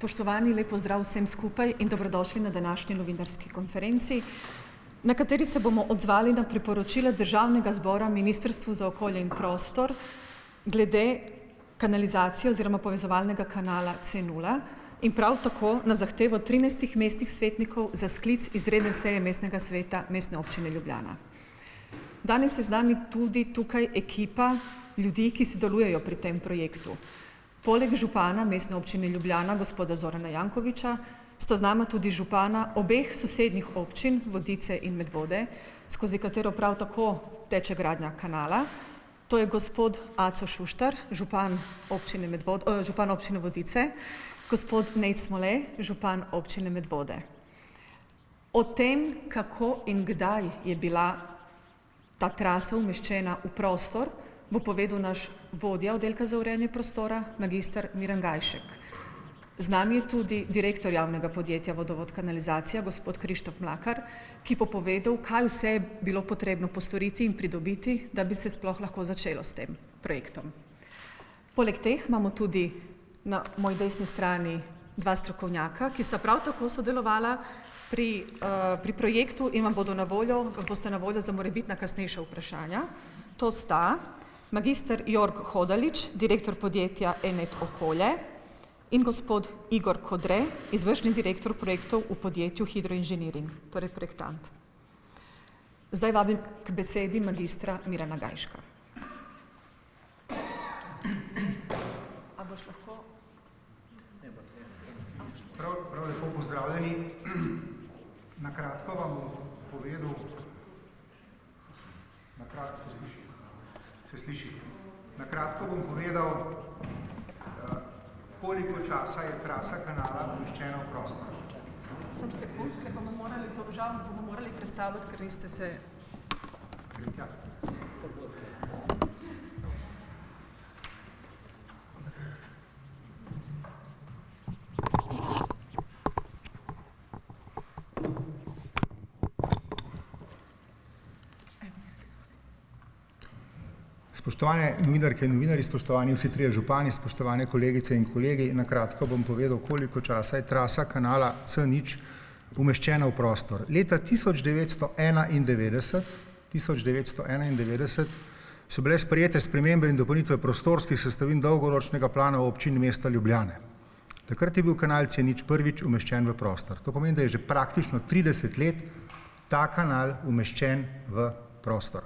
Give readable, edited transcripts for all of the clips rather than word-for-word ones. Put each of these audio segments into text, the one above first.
Spoštovani, lep pozdrav vsem skupaj in dobrodošli na današnji novinarski konferenci, na kateri se bomo odzvali na priporočila Državnega zbora Ministrstvu za okolje in prostor glede kanalizacije oziroma povezovalnega kanala C0 in prav tako na zahtevo 13 mestnih svetnikov za sklic izredne seje mestnega sveta Mestne občine Ljubljana. Danes je z nami tudi tukaj ekipa ljudi, ki sodelujejo pri tem projektu. Poleg župana Mestne občine Ljubljana, gospoda Zorana Jankovića, sta z nama tudi župana obeh sosednjih občin, Vodice in Medvode, skozi katero prav tako teče gradnja kanala. To je gospod Aco Šuštar, župan občine Vodice, gospod Nejc Smole, župan občine Medvode. O tem, kako in kdaj je bila ta trasa umeščena v prostor, bo povedal naš vodja oddelka za urejanje prostora, magister Miran Gajšek. Z nami je tudi direktor javnega podjetja Vodovod kanalizacija, gospod Krištof Mlakar, ki bo povedal, kaj vse je bilo potrebno postoriti in pridobiti, da bi se sploh lahko začelo s tem projektom. Poleg teh imamo tudi na moji desni strani dva strokovnjaka, ki sta prav tako sodelovala pri projektu in vam boste na voljo za morebitna kasnejša vprašanja. To sta magister Jorg Hodalič, direktor podjetja Enet Okolje, in gospod Igor Kodre, izvršni direktor projektov v podjetju Hidroinženiring, torej projektant. Zdaj vabim k besedi magistra Mirana Gajška. A boš lahko? Prav lepo pozdravljeni. Na kratko vam bom povedal, koliko časa je trasa kanala umeščena v prostor. Sem sekund, ker bomo morali predstavljati, ker niste se... Spoštovane novinarke in novinarji, spoštovani vsi trije župani, spoštovane kolegice in kolegi, na kratko bom povedal, koliko časa je trasa kanala C0 umeščena v prostor. Leta 1991 so bile sprejete spremembe in dopolnitve prostorskih sestavin dolgoročnega plana občin mesta Ljubljane. Takrat je bil kanal C0 prvič umeščen v prostor. To pomeni, da je že praktično 30 let ta kanal umeščen v prostor.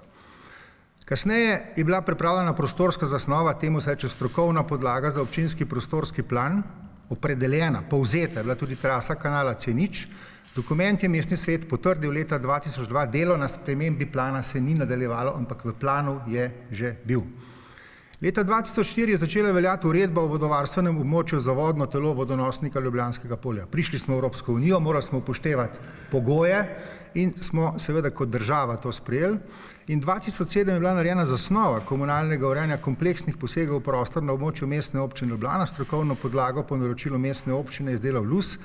Kasneje je bila pripravljena prostorska zasnova, temu se reče strokovna podlaga za občinski prostorski plan, opredeljena, povzeta je bila tudi trasa kanala C0. Dokument je mestni svet potrdil leta 2002, delo na spremembi plana se ni nadaljevalo, ampak v planu je že bil. Leta 2004 je začela veljati uredba o vodovarstvenem območju za vodno telo vodonosnika Ljubljanskega polja. Prišli smo v Evropsko unijo, morali smo upoštevati pogoje in smo seveda kot država to sprejeli. In 2007 je bila narejena zasnova komunalnega urejanja kompleksnih posegov v prostor na območju Mestne občine Ljubljana, strokovno podlago po naročilu Mestne občine je izdelal LUS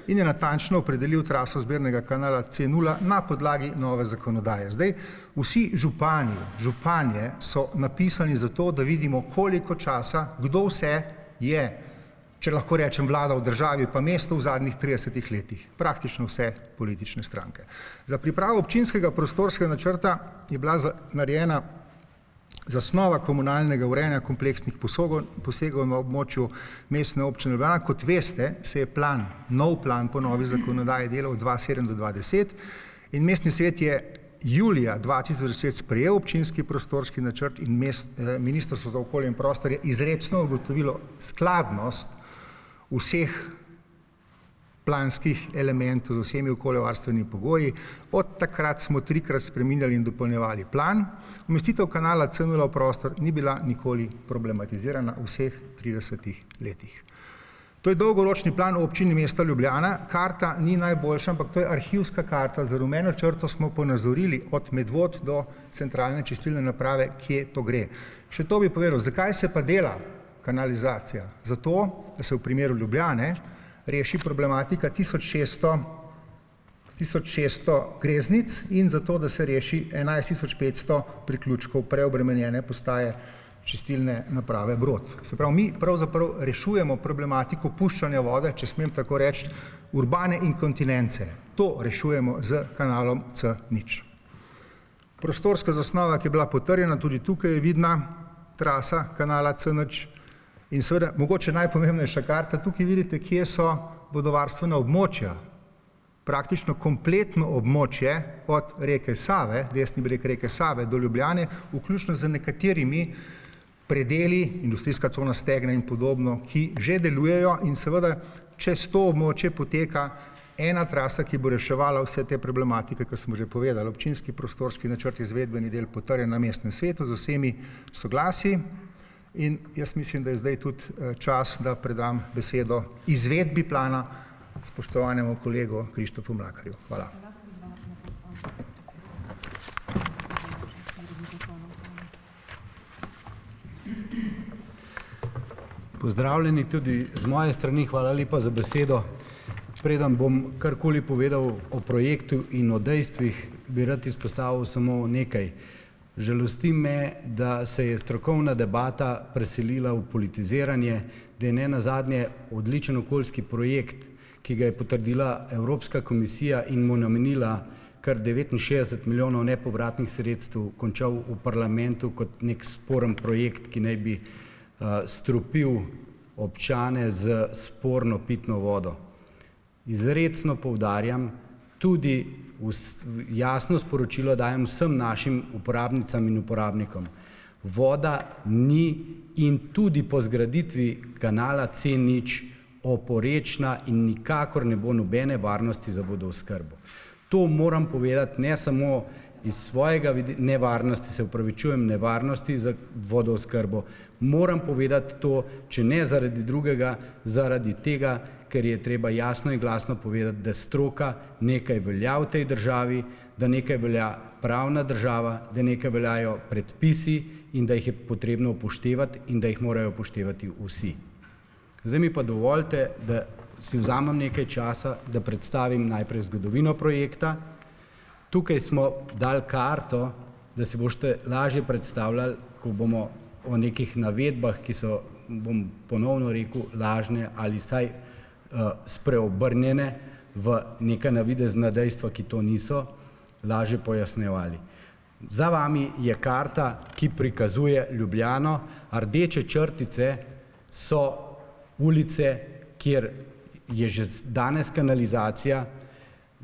in je natančno opredelil traso zbirnega kanala C0 na podlagi nove zakonodaje. Zdaj, vsi županje so napisani za to, da vidimo, koliko časa, kdo vse je, če lahko rečem, vlada v državi pa mesto v zadnjih 30 letih. Praktično vse politične stranke. Za pripravo občinskega prostorskega načrta je bila narejena zasnova komunalnega urejanja kompleksnih posegov na območju Mestne občine Ljubljana. Kot veste, se je nov plan po novi zakonodaji delal od 2007 do 2010 in mestni svet je julija 2010 sprejel občinski prostorski načrt in Ministrstvo za okolje in prostor je izrecno ugotovilo skladnost vseh planskih elementov z vsemi okoljevarstvenimi pogoji. Od takrat smo 3-krat spreminjali in dopolnjevali plan. Umestitev kanala C0 v prostor ni bila nikoli problematizirana v vseh 30 letih. To je dolgoročni plan občine mesta Ljubljana. Karta ni najboljša, ampak to je arhivska karta. Z rumeno črto smo ponazorili od Medvod do centralne čistilne naprave, kje to gre. Še to bi povedal, zakaj se pa dela kanalizacija? Zato, da se v primeru Ljubljane reši problematika 1600 greznic in zato, da se reši 11500 priključkov preobremenjene postaje čistilne naprave Brod. Se pravi, mi pravzaprav rešujemo problematiko puščanja vode, če smem tako reči, urbane inkontinence. To rešujemo z kanalom C0. Prostorska zasnova, ki je bila potrjena, tudi tukaj je vidna trasa kanala C0 in seveda mogoče najpomembnejša karta, tukaj vidite, kje so vodovarstvena območja. Praktično kompletno območje od reke Save, desni breg reke Save do Ljubljane, vključno z nekaterimi predeli, industrijska cona Stegne in podobno, ki že delujejo in seveda čez to območje poteka ena trasa, ki bo reševala vse te problematike, ki smo že povedali. Občinski prostorski načrt, izvedbeni del potrjen na mestnem svetu z vsemi soglasji in jaz mislim, da je zdaj tudi čas, da predam besedo izvedbi plana spoštovanemu kolegu Krištofu Mlakarju. Hvala. Pozdravljeni tudi z moje strani, hvala lepa za besedo. Preden bom karkoli povedal o projektu in o dejstvih, bi rad izpostavil samo nekaj. Žalosti me, da se je strokovna debata preselila v politiziranje, da je nenazadnje odličen okoljski projekt, ki ga je potrdila Evropska komisija in mu namenila kar 69 milijonov nepovratnih sredstev, končal v parlamentu kot nek sporen projekt, ki naj bi strupil občane z sporno pitno vodo. Izrecno poudarjam, tudi jasno sporočilo dajem vsem našim uporabnicam in uporabnikom. Voda ni in tudi po zgraditvi kanala C0 oporečna in nikakor ne bo nobene varnosti za vodooskrbo. To moram povedati ne samo iz svojega nevarnosti, se upravičujem, nevarnosti za vodooskrbo. Moram povedati to, če ne zaradi drugega, zaradi tega, ker je treba jasno in glasno povedati, da stroka nekaj velja v tej državi, da nekaj velja pravna država, da nekaj veljajo predpisi in da jih je potrebno upoštevati in da jih morajo upoštevati vsi. Zdaj mi pa dovolite, da si vzamem nekaj časa, da predstavim najprej zgodovino projekta. Tukaj smo dali karto, da si boste lažje predstavljali, ko bomo o nekih navedbah, ki so, bom ponovno rekel, lažne ali vsaj spreobrnjene v neka navidezna dejstva, ki to niso, lažje pojasnjevali. Za vami je karta, ki prikazuje Ljubljano. Rdeče črtice so ulice, kjer je že danes kanalizacija.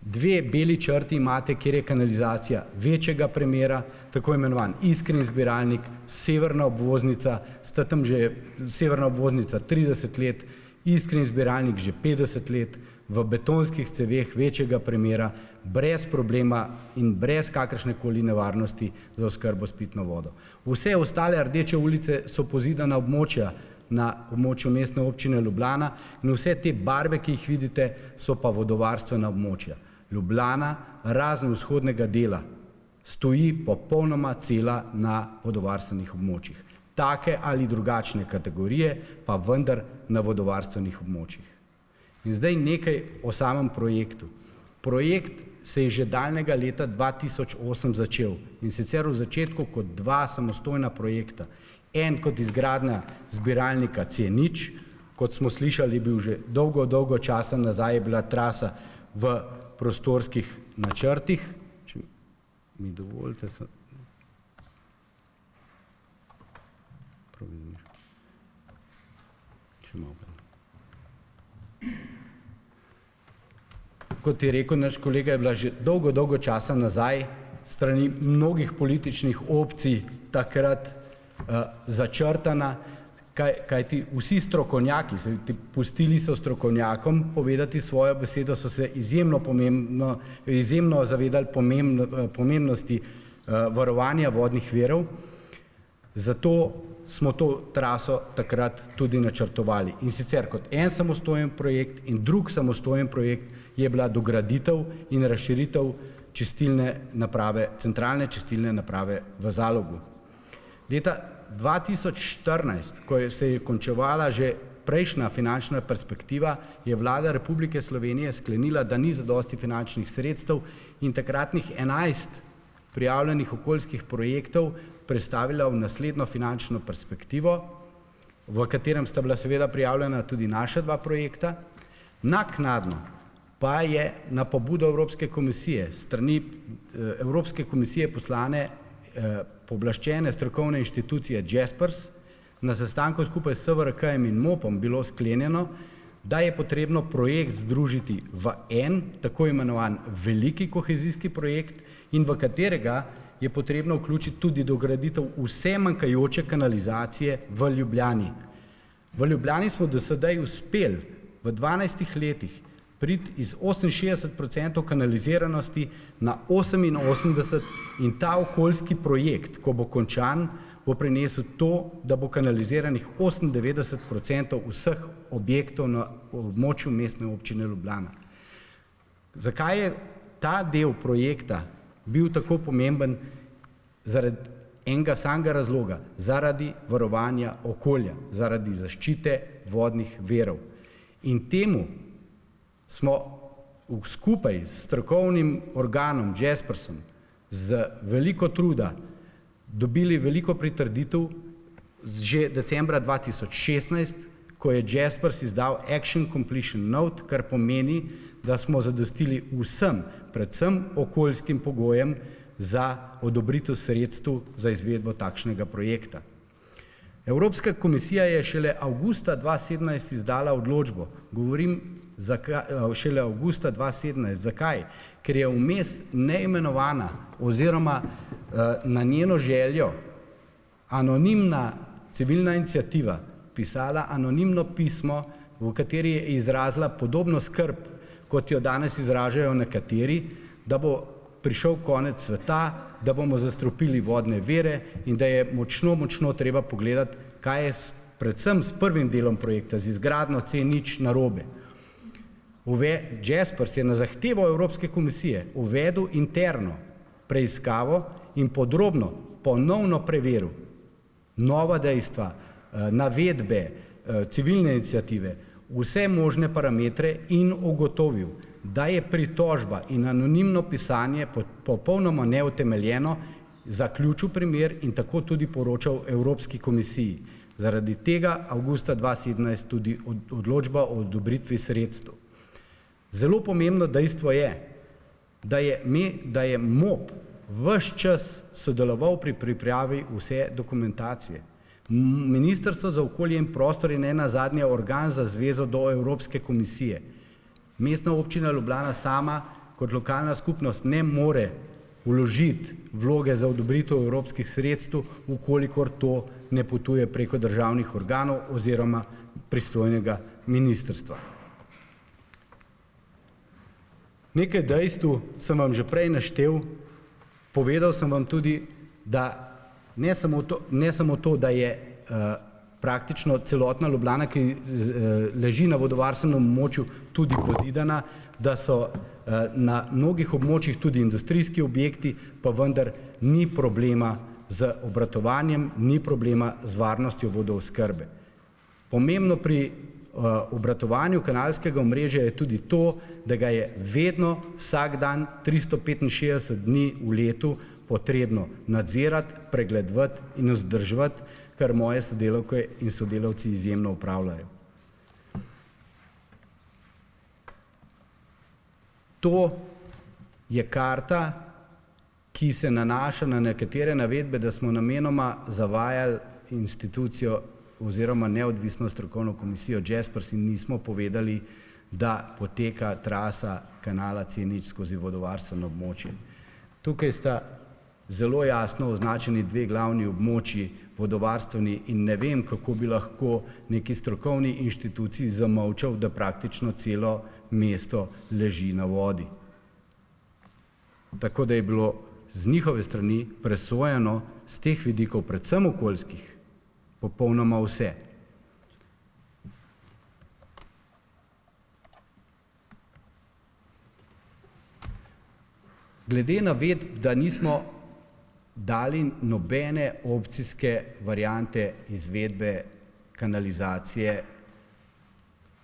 Dve beli črti imate, kjer je kanalizacija večjega premera, tako imenovan Iskrin zbiralnik, severna obvoznica, sta tam že severna obvoznica 30 let, Iskrin zbiralnik že 50 let, v betonskih ceveh večjega premera, brez problema in brez kakršnekoli nevarnosti za oskrbo s pitno vodo. Vse ostale rdeče ulice so pozidana območja na območju mestne občine Ljubljana in vse te barve, ki jih vidite, so pa vodovarstvena območja. Ljubljana, razen vzhodnega dela, stoji popolnoma cela na vodovarstvenih območjih. Take ali drugačne kategorije, pa vendar na vodovarstvenih območjih. In zdaj nekaj o samem projektu. Projekt se je že daljnega leta 2008 začel in sicer v začetku kot dva samostojna projekta. En kot izgradnja zbiralnika C0, kot smo slišali, je bil že dolgo časa nazaj, je bila trasa v prostorskih načrtih. Če mi dovolite, kot je rekel naš kolega, je bila že dolgo časa nazaj strani mnogih političnih opcij takrat začrtana, kajti vsi strokovnjaki, pustili so strokovnjakom povedati svojo besedo, so se izjemno zavedali pomembnosti varovanja vodnih virov, zato smo to traso takrat tudi načrtovali. In sicer kot en samostojen projekt in drug samostojen projekt je bila dograditev in razširitev čistilne naprave, centralne čistilne naprave v Zalogu. Leta 2014, ko se je končevala že prejšnja finančna perspektiva, je vlada Republike Slovenije sklenila, da ni zadosti finančnih sredstev in takratnih 11 prijavljenih okoljskih projektov prestavila v naslednjo finančno perspektivo, v katerem sta bila seveda prijavljena tudi naša 2 projekta. Naknadno pa je na pobudo Evropske komisije, strani Evropske komisije poslane pooblaščene strokovne inštitucije Jaspers, na sestanku skupaj s SVRK-jem in MOP-om bilo sklenjeno, da je potrebno projekt združiti v en, tako imenovan veliki kohezijski projekt in v katerega je potrebno vključiti tudi dograditev vse manjkajoče kanalizacije v Ljubljani. V Ljubljani smo do sedaj uspeli v 12 letih priti iz 68% kanaliziranosti na 88% in ta okoljski projekt, ko bo končan, bo prinesel to, da bo kanaliziranih 98% vseh objektov na območju Mestne občine Ljubljana. Zakaj je ta del projekta bil tako pomemben? Zaradi enega samega razloga, zaradi varovanja okolja, zaradi zaščite vodnih virov. In temu smo skupaj s strokovnim organom Jaspersom z veliko truda dobili veliko pritrditev že decembra 2016, ko je Jaspers izdal Action Completion Note, kar pomeni, da smo zadostili vsem, predvsem okoljskim pogojem za odobritev sredstev za izvedbo takšnega projekta. Evropska komisija je šele avgusta 2017 izdala odločbo. Govorim šele avgusta 2017. Zakaj? Ker je vmes neimenovana oziroma na njeno željo anonimna civilna iniciativa pisala anonimno pismo, v kateri je izrazila podobno skrb, kot jo danes izražajo nekateri, da bo prišel konec sveta, da bomo zastrupili vodne vire in da je močno treba pogledati, kaj je predvsem s prvim delom projekta, z izgradnjo C0 narobe. Jaspers je na zahtevo Evropske komisije uvedel interno preiskavo in podrobno ponovno preveril nova dejstva, navedbe, civilne iniciative, vse možne parametre in ugotovil, da je pritožba in anonimno pisanje popolnoma neutemeljeno, zaključil primer in tako tudi poročal Evropski komisiji. Zaradi tega avgusta 2017 tudi odločba o odobritvi sredstev. Zelo pomembno dejstvo je, da je MOP ves čas sodeloval pri pripravi vse dokumentacije. Ministrstvo za okolje in prostor je nenazadnje organ za zvezo do Evropske komisije. Mestna občina Ljubljana sama kot lokalna skupnost ne more vložiti vloge za odobritev evropskih sredstev, ukolikor to ne potuje preko državnih organov oziroma pristojnega ministrstva. Nekaj dejstev sem vam že prej naštel, povedal sem vam tudi, da ne samo to, da je praktično celotna Ljubljana, ki leži na vodovarstvenem območju, tudi pozidana, da so na mnogih območjih tudi industrijski objekti, pa vendar ni problema z obratovanjem, ni problema z varnostjo vodooskrbe. Pomembno pri obratovanju kanalskega omrežja je tudi to, da ga je vedno, vsak dan, 365 dni v letu potrebno nadzirati, pregledovati in vzdrževati, kar moje sodelavke in sodelavci izjemno upravljajo. To je karta, ki se nanaša na nekatere navedbe, da smo namenoma zavajali institucijo oziroma neodvisno strokovno komisijo Jaspers in nismo povedali, da poteka trasa kanala C0 skozi vodovarstveno območje. Tukaj sta zelo jasno označeni 2 glavni območji, vodovarstveni, in ne vem, kako bi lahko neki strokovni inštituciji zamolčal, da praktično celo mesto leži na vodi. Tako da je bilo z njihove strani presojeno z teh vidikov, predvsem okoljskih, popolnoma vse. Glede navedb, da nismo dali nobene opcijske variante izvedbe kanalizacije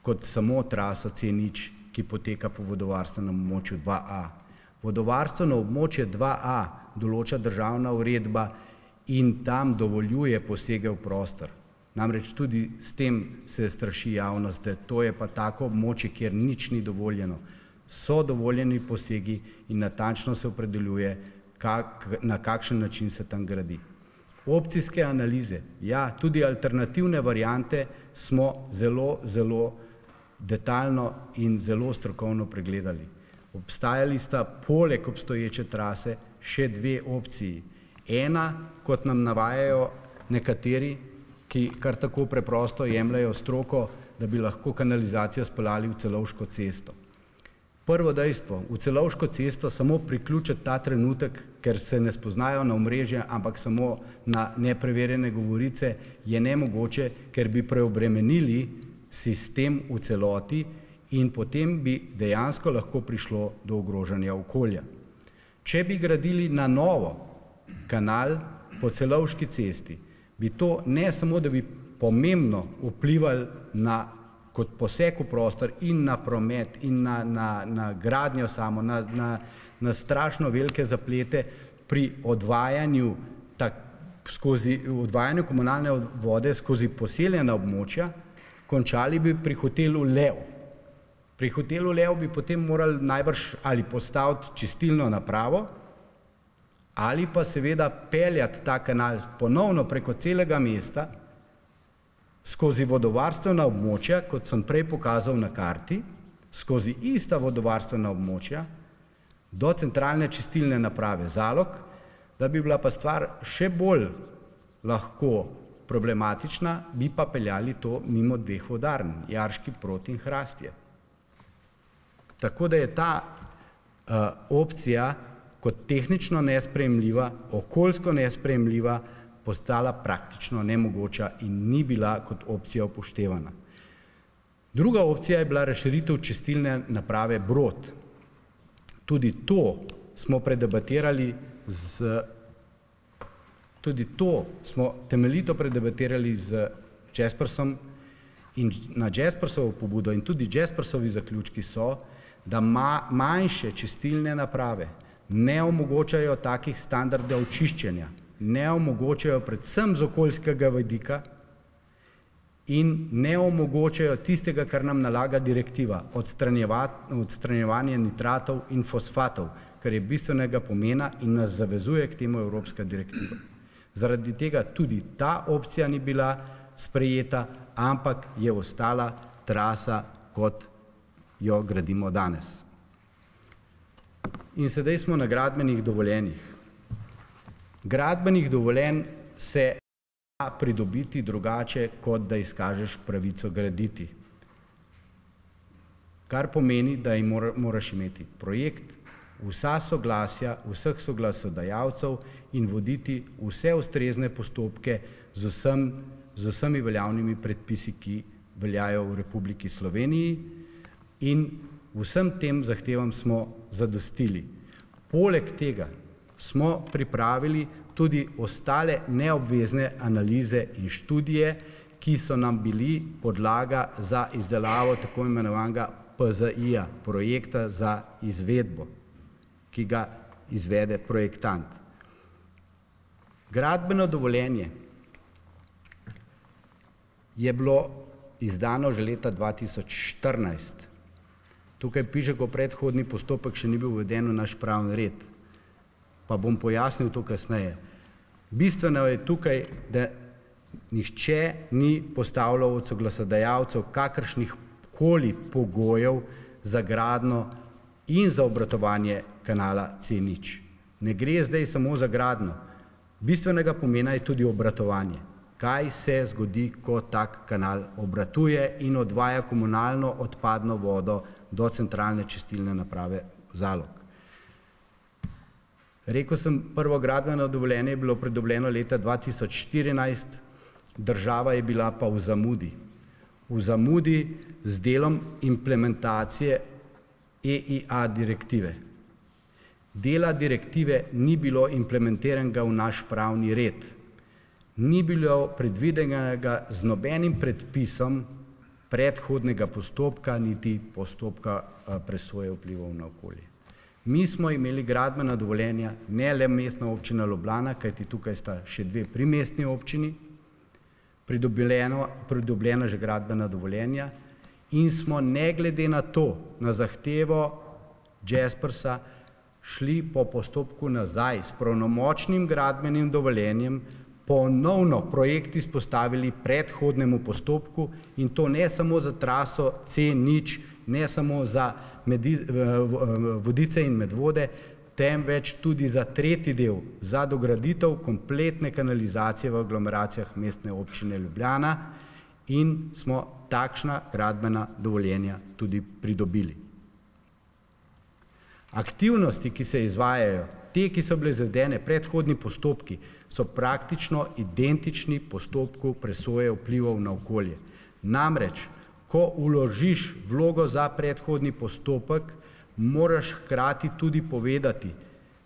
kot samo traso C0, ki poteka po vodovarstvenem območju 2A. Vodovarstveno območje 2A določa državna uredba in tam dovoljuje posege v prostor. Namreč tudi s tem se straši javnost, da to je pa tako območje, kjer nič ni dovoljeno. So dovoljeni posegi in natančno se opredeljuje, na kakšen način se tam gradi. Opcijske analize, ja, tudi alternativne variante smo zelo detaljno in zelo strokovno pregledali. Obstajali sta poleg obstoječe trase še dve opciji. Ena, kot nam navajajo nekateri, ki kar tako preprosto jemljajo stroko, da bi lahko kanalizacijo speljali v Celovško cesto. Prvo dejstvo, v Celovško cesto samo priključiti ta trenutek, ker se ne spoznajo na omrežje, ampak samo na nepreverjene govorice, je nemogoče, ker bi preobremenili sistem v celoti in potem bi dejansko lahko prišlo do ogrožanja okolja. Če bi gradili na novo kanal po Celovški cesti, bi to ne samo, da bi pomembno vplivali na kot poseg v prostor in na promet in na gradnjo samo, na strašno velike zaplete pri odvajanju komunalne vode skozi poseljena območja, končali bi pri hotelu Lev. Pri hotelu Lev bi potem morali najbrž ali postaviti čistilno napravo ali pa seveda peljati ta kanal ponovno preko celega mesta skozi vodovarstvena območja, kot sem prej pokazal na karti, skozi ista vodovarstvena območja do centralne čistilne naprave Zalog, da bi bila pa stvar še bolj lahko problematična, bi pa peljali to mimo dveh vodarn, Jarški Proti in Hrastje. Tako da je ta opcija kot tehnično nesprejemljiva, okoljsko nesprejemljiva, postala praktično nemogoča in ni bila kot opcija upoštevana. Druga opcija je bila razširitev čistilne naprave Brod. Tudi to smo predebatirali temeljito predebatirali z Jaspersom in na Jaspersovo pobudo in tudi Jaspersovi zaključki so, da manjše čistilne naprave ne omogočajo takih standardov čiščenja, ne omogočajo predvsem z okoljskega vidika in ne omogočajo tistega, kar nam nalaga direktiva, odstranjevanje nitratov in fosfatov, kar je bistvenega pomena in nas zavezuje k temu evropska direktiva. Zaradi tega tudi ta opcija ni bila sprejeta, ampak je ostala trasa, kot jo gradimo danes. In sedaj smo na gradbenih dovoljenjih. Gradbenih dovoljenj se da pridobiti drugače, kot da izkažeš pravico graditi. Kar pomeni, da moraš imeti projekt, vsa soglasja, vseh soglasodajalcev in voditi vse ustrezne postopke z vsemi veljavnimi predpisi, ki veljajo v Republiki Sloveniji, in vsem tem zahtevam smo zadostili. Poleg tega smo pripravili tudi ostale neobvezne analize in študije, ki so nam bili podlaga za izdelavo tako imenovanega PZI-ja, projekta za izvedbo, ki ga izvede projektant. Gradbeno dovoljenje je bilo izdano že leta 2014. Tukaj piše, ko predhodni postopek še ni bil uveden v naš pravni red. Pa bom pojasnil to kasneje. Bistveno je tukaj, da nihče ni postavljal od soglasodajalcev kakršnih koli pogojev za gradnjo in za obratovanje kanala C0. Ne gre zdaj samo za gradnjo. Bistvenega pomena je tudi obratovanje. Kaj se zgodi, ko tak kanal obratuje in odvaja komunalno odpadno vodo do centralne čistilne naprave Zalog. Rekel sem, prvo gradbeno dovoljenje je bilo pridobljeno leta 2014, država je bila pa v zamudi. V zamudi z delom implementacije EIA direktive. Dela direktive ni bilo implementiranega v naš pravni red. Ni bilo predvidenega z nobenim predpisom predhodnega postopka, niti postopka presoje vplivov na okolje. Mi smo imeli gradbena dovoljenja, ne le mestna občina Ljubljana, kajti tukaj sta še 2 primestni občini, pridobljena že gradbena dovoljenja in smo ne glede na to, na zahtevo Jaspersa, šli po postopku nazaj s pravnomočnim gradbenim dovoljenjem, ponovno projekt izpostavili predhodnemu postopku in to ne samo za traso C0, ne samo za Vodice in Medvode, temveč tudi za tretji del, za dograditev kompletne kanalizacije v aglomeracijah mestne občine Ljubljana in smo takšna gradbena dovoljenja tudi pridobili. Aktivnosti, ki se izvajajo, te, ki so bile izvedene, predhodni postopki, so praktično identični postopku presoje vplivov na okolje. Namreč, ko vložiš vlogo za predhodni postopek, moraš hkrati tudi povedati,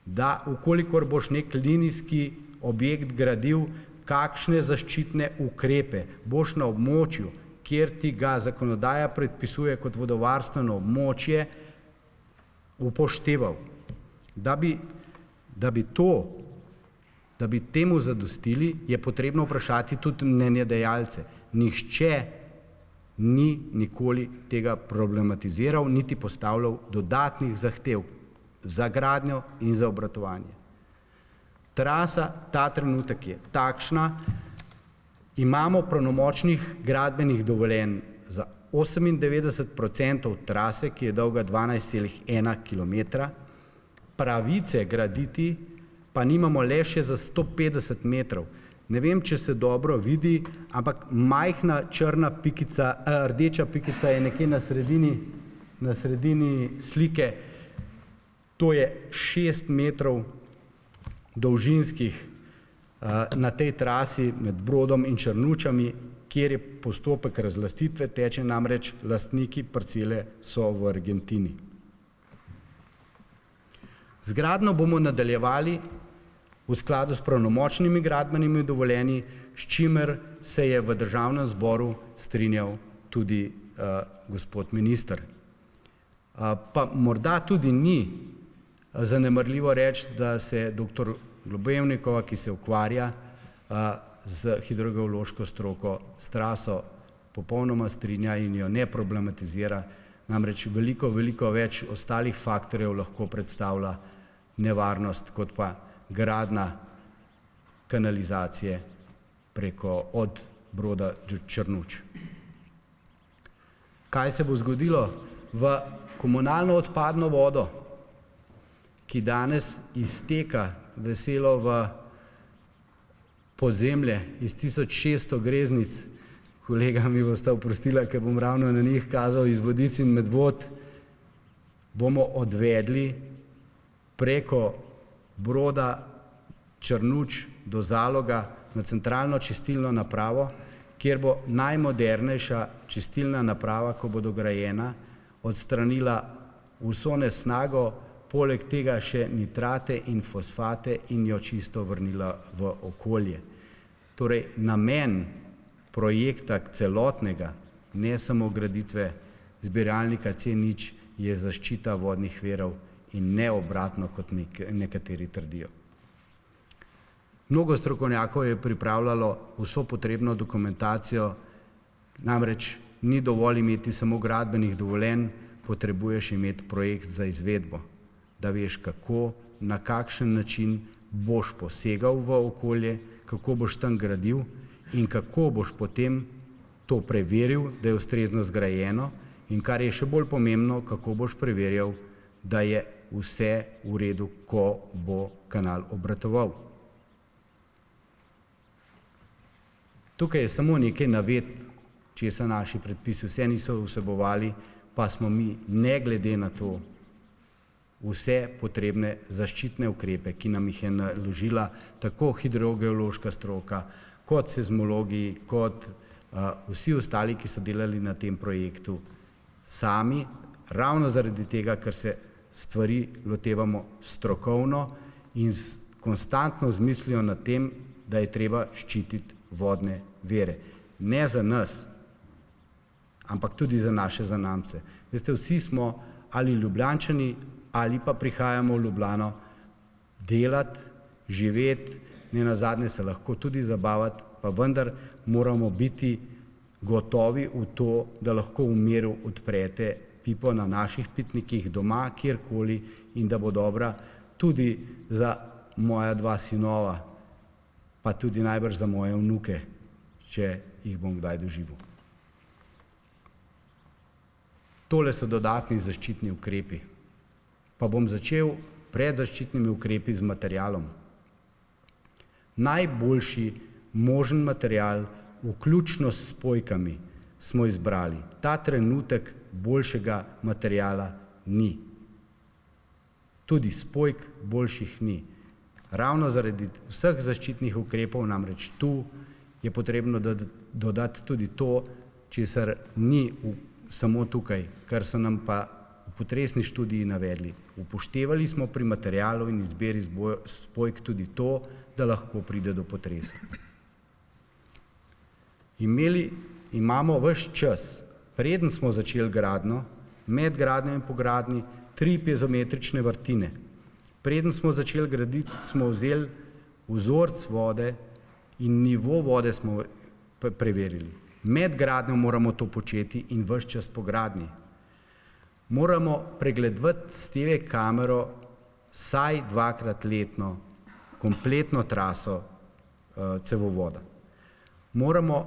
da ukolikor boš nek linijski objekt gradil, kakšne zaščitne ukrepe boš na območju, kjer ti ga zakonodaja predpisuje kot vodovarstveno območje, upošteval. Da bi temu zadostili, je potrebno vprašati tudi mnenjedajalce. Nihče ni nikoli tega problematiziral, niti postavljal dodatnih zahtev za gradnjo in za obratovanje. Trasa ta trenutek je takšna, imamo pravnomočnih gradbenih dovoljenj za 98% trase, ki je dolga 12,1 km, pravice graditi pa nimamo le še za 150 metrov. Ne vem, če se dobro vidi, ampak majhna črna pikica, rdeča pikica je nekje na sredini slike. To je 6 metrov dolžinskih na tej trasi med Brodom in Črnučami, kjer je postopek razlastitve, teče namreč lastniki parcele so v Argentini. Z gradnjo bomo nadaljevali v skladu s pravnomočnimi gradbenimi dovoljenji, s čimer se je v Državnem zboru strinjal tudi gospod minister. Pa morda tudi ni zanemarljivo reči, da se dr. Globevnikova, ki se ukvarja z hidrogeološko stroko, s traso popolnoma strinja in jo ne problematizira, namreč veliko več ostalih faktorjev lahko predstavlja nevarnost, kot pa gradnja kanalizacije od Broda do Črnuč. Kaj se bo zgodilo? V komunalno odpadno vodo, ki danes izteka veselo v podzemlje iz 1600 greznic, kolega mi bosta oprostila, ker bom ravno na njih kazal, iz Vodic in Medvod, bomo odvedli preko Broda Črnuč do Zaloga na centralno čistilno napravo, kjer bo najmodernejša čistilna naprava, ko bo dograjena, odstranila vso nesnago, poleg tega še nitrate in fosfate in jo čisto vrnila v okolje. Torej, namen projekta celotnega, ne samo graditve zbiralnika C0, je zaščita vodnih virov in ne obratno, kot nekateri trdijo. Mnogo strokovnjakov je pripravljalo vso potrebno dokumentacijo, namreč ni dovolj imeti samo gradbenih dovoljenj, potrebuješ imeti projekt za izvedbo, da veš, kako, na kakšen način boš posegal v okolje, kako boš tam gradil in kako boš potem to preveril, da je ustrezno zgrajeno in kar je še bolj pomembno, kako boš preverjal, da je vse v redu, ko bo kanal obratoval. Tukaj je samo nekaj navedb, česa naši predpisi vse niso vsebovali, pa smo mi, ne glede na to, vse potrebne zaščitne ukrepe, ki nam jih je naložila tako hidrogeološka stroka, kot seizmologi, kot vsi ostali, ki so delali na tem projektu, sami, ravno zaradi tega, ker se stvari lotevamo strokovno in konstantno z mislijo na tem, da je treba ščititi vodne vire. Ne za nas, ampak tudi za naše zanamce. Veste, vsi smo ali Ljubljančani ali pa prihajamo v Ljubljano delati, živeti, ne nazadnje se lahko tudi zabavati, pa vendar moramo biti gotovi v to, da lahko v miru odprete pipo na naših pitnikih doma, kjerkoli, in da bo dobra tudi za moja dva sinova, pa tudi najbrž za moje vnuke, če jih bom kdaj doživel. Tole so dodatni zaščitni ukrepi. Pa bom začel pred zaščitnimi ukrepi z materialom. Najboljši možen material, vključno s spojkami, smo izbrali. Ta trenutek boljšega materiala ni. Tudi spojk boljših ni. Ravno zaradi vseh zaščitnih ukrepov, namreč tu je potrebno dodati tudi to, česar ni samo tukaj, kar so nam pa v potresni študiji navedli. Upoštevali smo pri materialu in izbiri spojk tudi to, da lahko pride do potresa. Imamo ves čas, preden smo začeli gradnjo, med gradnjo in po gradnji, 3 piezometrične vrtine. Preden smo začeli graditi, smo vzeli vzorec vode in nivo vode smo preverili. Med gradnjo moramo to početi in ves čas po gradnji. Moramo pregledovati s TV kamero vsaj 2-krat letno kompletno traso cevovoda. Moramo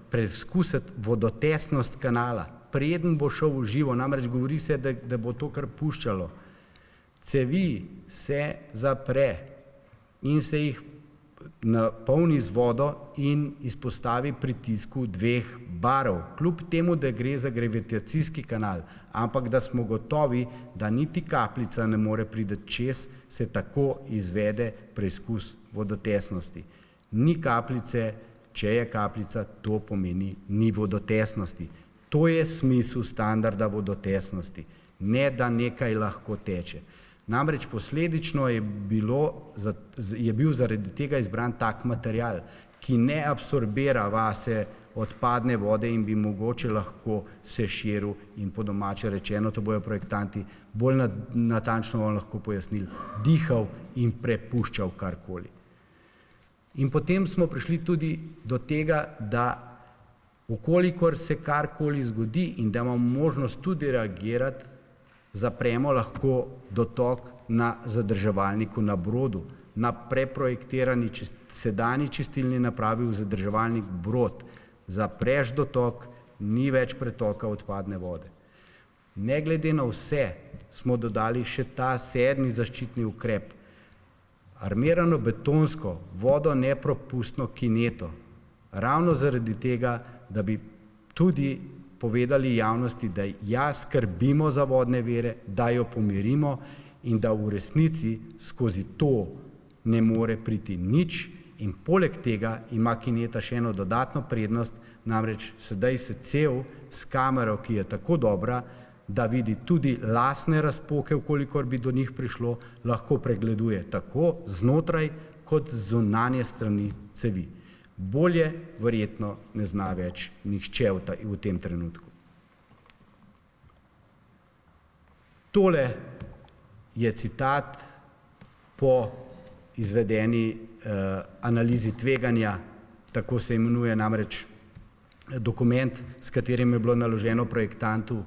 preizkusiti vodotesnost kanala, preden bo šel v živo, namreč govori se, da bo to kar puščalo. Cevi se zapre in se jih napolni z vodo in izpostavi pritisku 2 barov, kljub temu, da gre za gravitacijski kanal, ampak da smo gotovi, da niti kapljica ne more priti čez, se tako izvede preizkus vodotesnosti. Ni kapljice, če je kapljica, to pomeni ni vodotesnosti. To je smisel standarda vodotesnosti, ne da nekaj lahko teče. Namreč posledično je bil zaradi tega izbran tak material, ki ne absorbira vase odpadne vode in bi mogoče lahko se širil in po domače rečeno, to bojo projektanti bolj natančno vam lahko pojasnili, dihal in prepuščal karkoli. In potem smo prišli tudi do tega, da ukolikor se karkoli zgodi in da imamo možnost tudi reagirati, zapremo lahko dotok na zadrževalniku na Brodu, na preprojektirani sedanji čistilni napravi v zadrževalnik Brod. Zapreš dotok, ni več pretoka odpadne vode. Ne glede na vse smo dodali še ta 7. zaščitni ukrep. Armirano betonsko, vodo nepropustno kineto. Ravno zaradi tega, da bi tudi povedali javnosti, da ja skrbimo za vodne vire, da jo pomirimo in da v resnici skozi to ne more priti nič in poleg tega ima kineta še eno dodatno prednost, namreč sedaj se cev s kamero, ki je tako dobra, da vidi tudi lastne razpoke, vkolikor bi do njih prišlo, lahko pregleduje tako znotraj kot zunanje strani cevi. Bolje verjetno ne zna več nihče v tem trenutku. Tole je citat po izvedeni analizi tveganja, tako se imenuje namreč dokument, s katerim je bilo naloženo projektantu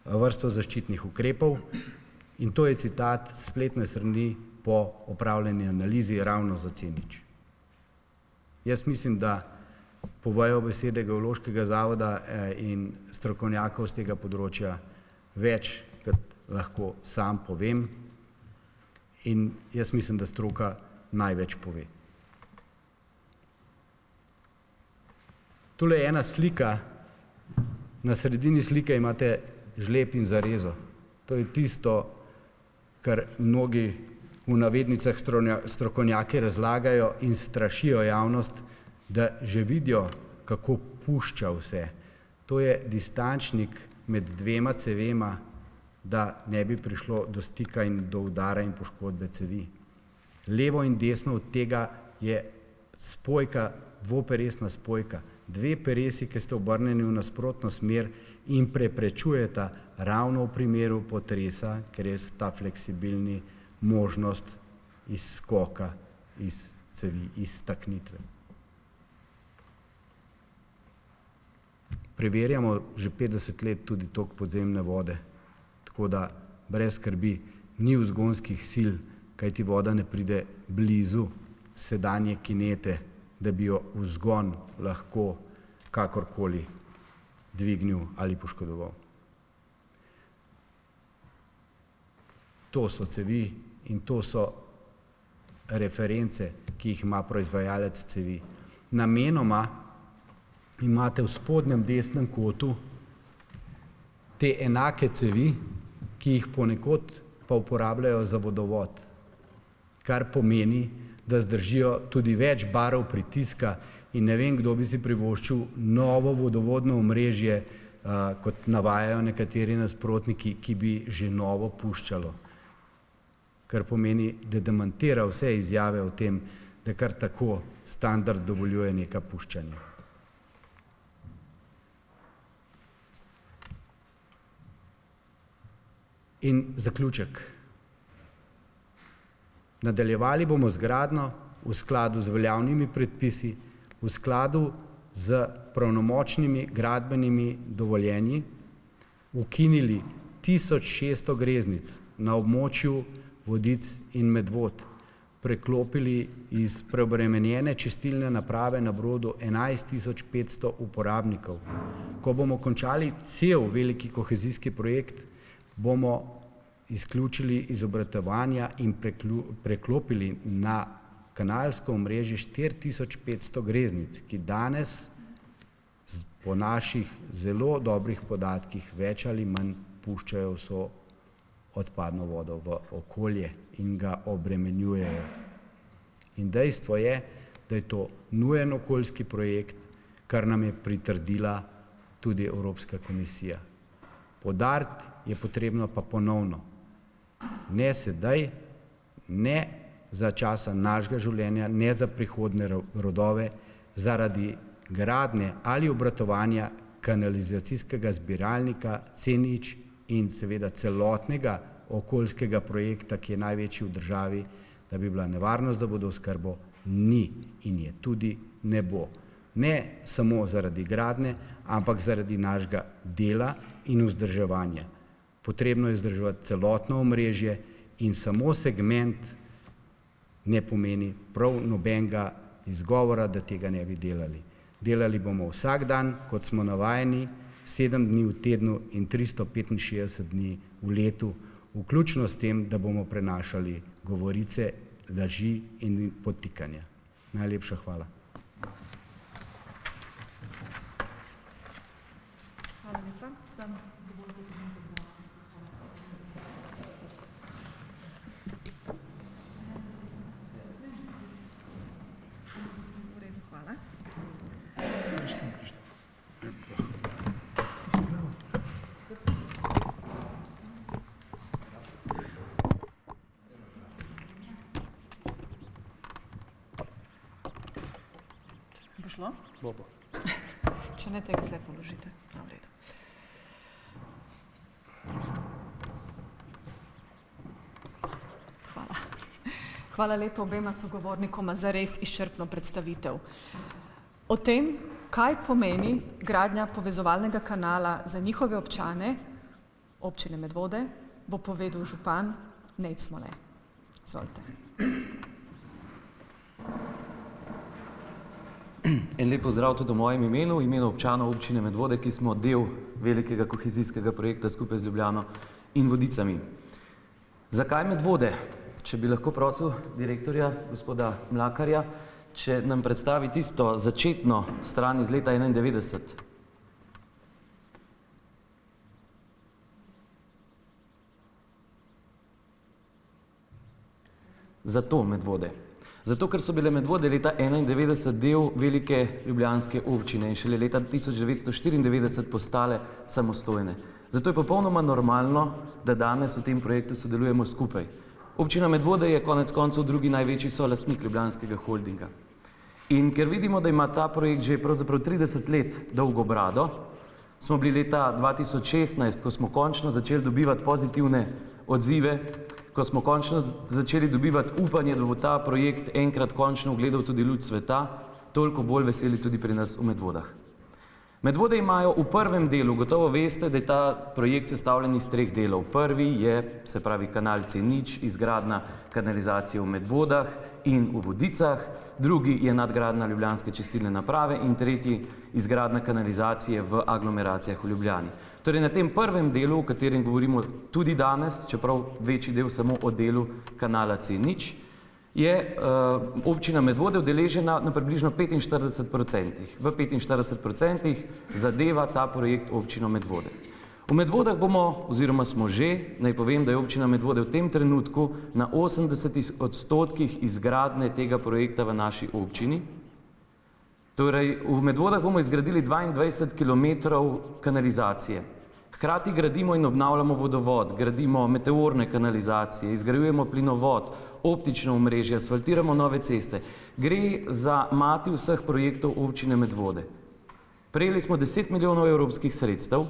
vrsto zaščitnih ukrepov, in to je citat s spletne strani po opravljeni analizi ravno za C0. Jaz mislim, da povejo besede Geološkega zavoda in strokovnjakov z tega področja več, kot lahko sam povem, in jaz mislim, da stroka največ pove. Tole je ena slika, na sredini slike imate žleb in zarezo. To je tisto, kar mnogi v navednicah strokovnjaki razlagajo in strašijo javnost, da že vidijo, kako pušča vse. To je distančnik med 2 cevema, da ne bi prišlo do stika in do udara in poškodbe cevi. Levo in desno od tega je spojka, dvoperesna spojka. dve peresi, ki ste obrnjeni v nasprotno smer in preprečujeta ravno v primeru potresa, ker je ta fleksibilni možnost izskoka iz cevi, iz staknitve. Preverjamo že 50 let tudi tok podzemne vode, tako da brez skrbi ni vzgonskih sil, kajti voda ne pride blizu sedanje kinete, da bi jo vzgon lahko kakorkoli dvignil ali poškodoval. To so cevi in to so reference, ki jih ima proizvajalec cevi. Namenoma imate v spodnjem desnem kotu te enake cevi, ki jih ponekod pa uporabljajo za vodovod, kar pomeni, da zdržijo tudi več barov pritiska in ne vem, kdo bi si privoščil novo vodovodno omrežje, kot navajajo nekateri nasprotniki, ki bi že novo puščalo. Kar pomeni, da demantira vse izjave o tem, da kar tako standard dovoljuje neka puščanja. In zaključek. Nadaljevali bomo z gradnjo v skladu z veljavnimi predpisi, v skladu z pravnomočnimi gradbenimi dovoljenji, ukinili 1600 greznic na območju Vodic in Medvod, preklopili iz preobremenjene čistilne naprave na Brodu 11500 uporabnikov. Ko bomo končali cel veliki kohezijski projekt, bomo izključili iz obratovanja in preklopili na kanalsko omrežje 4500 greznic, ki danes po naših zelo dobrih podatkih več ali manj puščajo vso odpadno vodo v okolje in ga obremenjujejo. In dejstvo je, da je to nujen okoljski projekt, kar nam je pritrdila tudi Evropska komisija. Poudariti je potrebno pa ponovno, ne sedaj, ne za časa našega življenja, ne za prihodne rodove, zaradi gradnje ali obratovanja kanalizacijskega zbiralnika C0 in seveda celotnega okoljskega projekta, ki je največji v državi, da bi bila nevarnost za vodooskrbo, ni in je tudi ne bo. Ne samo zaradi gradnje, ampak zaradi našega dela in vzdrževanja. Potrebno je vzdrževati celotno omrežje in samo segment ne pomeni prav nobenega izgovora, da tega ne bi delali. Delali bomo vsak dan, kot smo navajeni, 7 dni v tednu in 365 dni v letu, vključno s tem, da bomo prenašali govorice, laži in podtikanja. Najlepša hvala. Hvala lepa. Bo šlo? Bo. Če ne, tega tle položite. V redu. Hvala. Hvala lepa obema sogovornikoma za res izčrpno predstavitev. O tem, kaj pomeni gradnja povezovalnega kanala za njihove občane, občine Medvode, bo povedal župan Nejc Smole. Izvolite. En lep pozdrav tudi v mojem imenu, v imenu občanov občine Medvode, ki smo del velikega kohezijskega projekta skupaj z Ljubljano in Vodicami. Zakaj Medvode? Če bi lahko prosil direktorja, gospoda Mlakarja, če nam predstavi tisto začetno stran iz leta 1991. Zato Medvode. Zato, ker so bile Medvode leta 1991 del velike ljubljanske občine in šele leta 1994 postale samostojne. Zato je popolnoma normalno, da danes v tem projektu sodelujemo skupaj. Občina Medvode je konec koncev drugi največji solastnik ljubljanskega holdinga. In ker vidimo, da ima ta projekt že pravzaprav 30 let dolgo brado, smo bili leta 2016, ko smo končno začeli dobivati pozitivne odzive, ko smo končno začeli dobivati upanje, da bo ta projekt enkrat končno ugledal tudi luč sveta, toliko bolj veseli tudi pri nas v Medvodah. Medvode imajo v prvem delu, gotovo veste, da je ta projekt sestavljen iz 3 delov. Prvi je, se pravi, kanal C0, izgradnja kanalizacije v Medvodah in v Vodicah, drugi je nadgradnja ljubljanske čistilne naprave in tretji izgradnja kanalizacije v aglomeracijah v Ljubljani. Torej na tem prvem delu, o katerem govorimo tudi danes, čeprav večji del samo o delu kanala C0, je občina Medvode udeležena na približno 45%. V 45% zadeva ta projekt občino Medvode. V Medvodah bomo, oziroma smo že, naj povem, da je občina Medvode v tem trenutku na 80% izgradnje tega projekta v naši občini. Torej, v Medvodah bomo izgradili 22 km kanalizacije. Hkrati gradimo in obnavljamo vodovod, gradimo meteorne kanalizacije, izgrajujemo plinovod, optično omrežje, asfaltiramo nove ceste. Gre za mati vseh projektov občine Medvode. Prejeli smo 10 milijonov evropskih sredstev,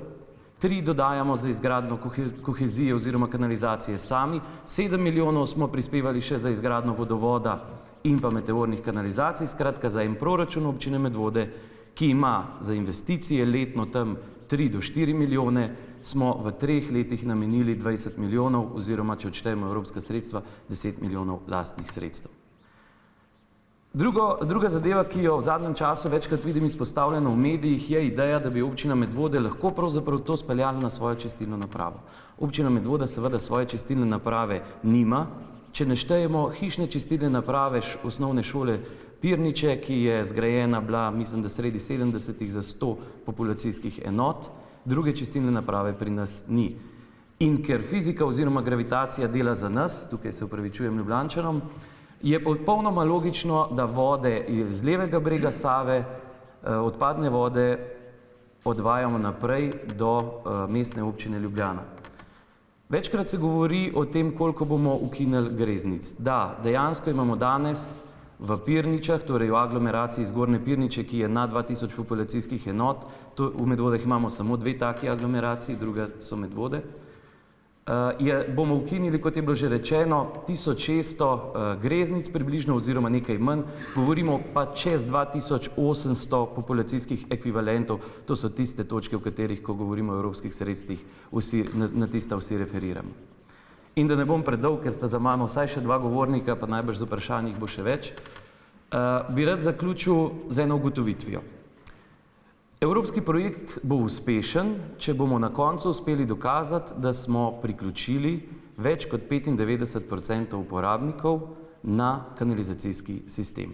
3 dodajamo za izgradnjo kohezije oziroma kanalizacije sami, 7 milijonov smo prispevali še za izgradnjo vodovoda in pa meteornih kanalizacij, skratka za en proračun občine Medvode, ki ima za investicije letno tam 3 do 4 milijone, smo v 3 letih namenili 20 milijonov oziroma, če odštejemo evropska sredstva, 10 milijonov lastnih sredstev. Druga zadeva, ki jo v zadnjem času večkrat vidim izpostavljeno v medijih, je ideja, da bi občina Medvode lahko pravzaprav to speljala na svojo čistilno napravo. Občina Medvode seveda svoje čistilne naprave nima, če ne štejemo hišne čistilne naprave osnovne šole Pirniče, ki je zgrajena bila, mislim, da sredi 70-ih za 100 populacijskih enot, druge čistilne naprave pri nas ni. In ker fizika oziroma gravitacija dela za nas, tukaj se opravičujem Ljubljančanom, je popolnoma logično, da vode z levega brega Save, odpadne vode, odvajamo naprej do mestne občine Ljubljana. Večkrat se govori o tem, koliko bomo ukinili greznic. Da, dejansko imamo danes v Pirničah, torej v aglomeraciji Zgornje Pirniče, ki je na 2000 populacijskih enot, v Medvodah imamo samo 2 taki aglomeraciji, druga so Medvode, bomo ukinili, kot je bilo že rečeno, 1600 greznic približno oziroma nekaj manj, govorimo pa čez 2800 populacijskih ekvivalentov, to so tiste točke, v katerih, ko govorimo o evropskih sredstvih, na tista vsi referiramo. In da ne bom predolg, ker sta za mano vsaj še 2 govornika, pa najbrž z vprašanjih bo še več, bi rad zaključil z eno ugotovitvijo. Evropski projekt bo uspešen, če bomo na koncu uspeli dokazati, da smo priključili več kot 95% uporabnikov na kanalizacijski sistem.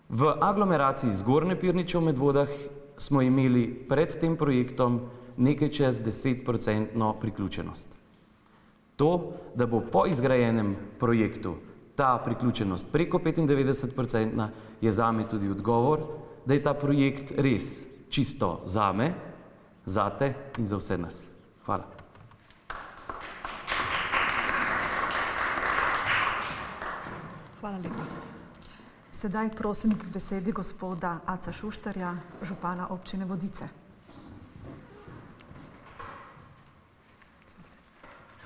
V aglomeraciji Zgornje Pirniče v Medvodah smo imeli pred tem projektom nekaj čez 10% priključenost. To, da bo po izgrajenem projektu ta priključenost preko 95%, je zame tudi odgovor, da je ta projekt res čisto zame, zate in za vse nas. Hvala. Hvala lepa. Sedaj prosim k besedi gospoda Aca Šuštarja, župana občine Vodice.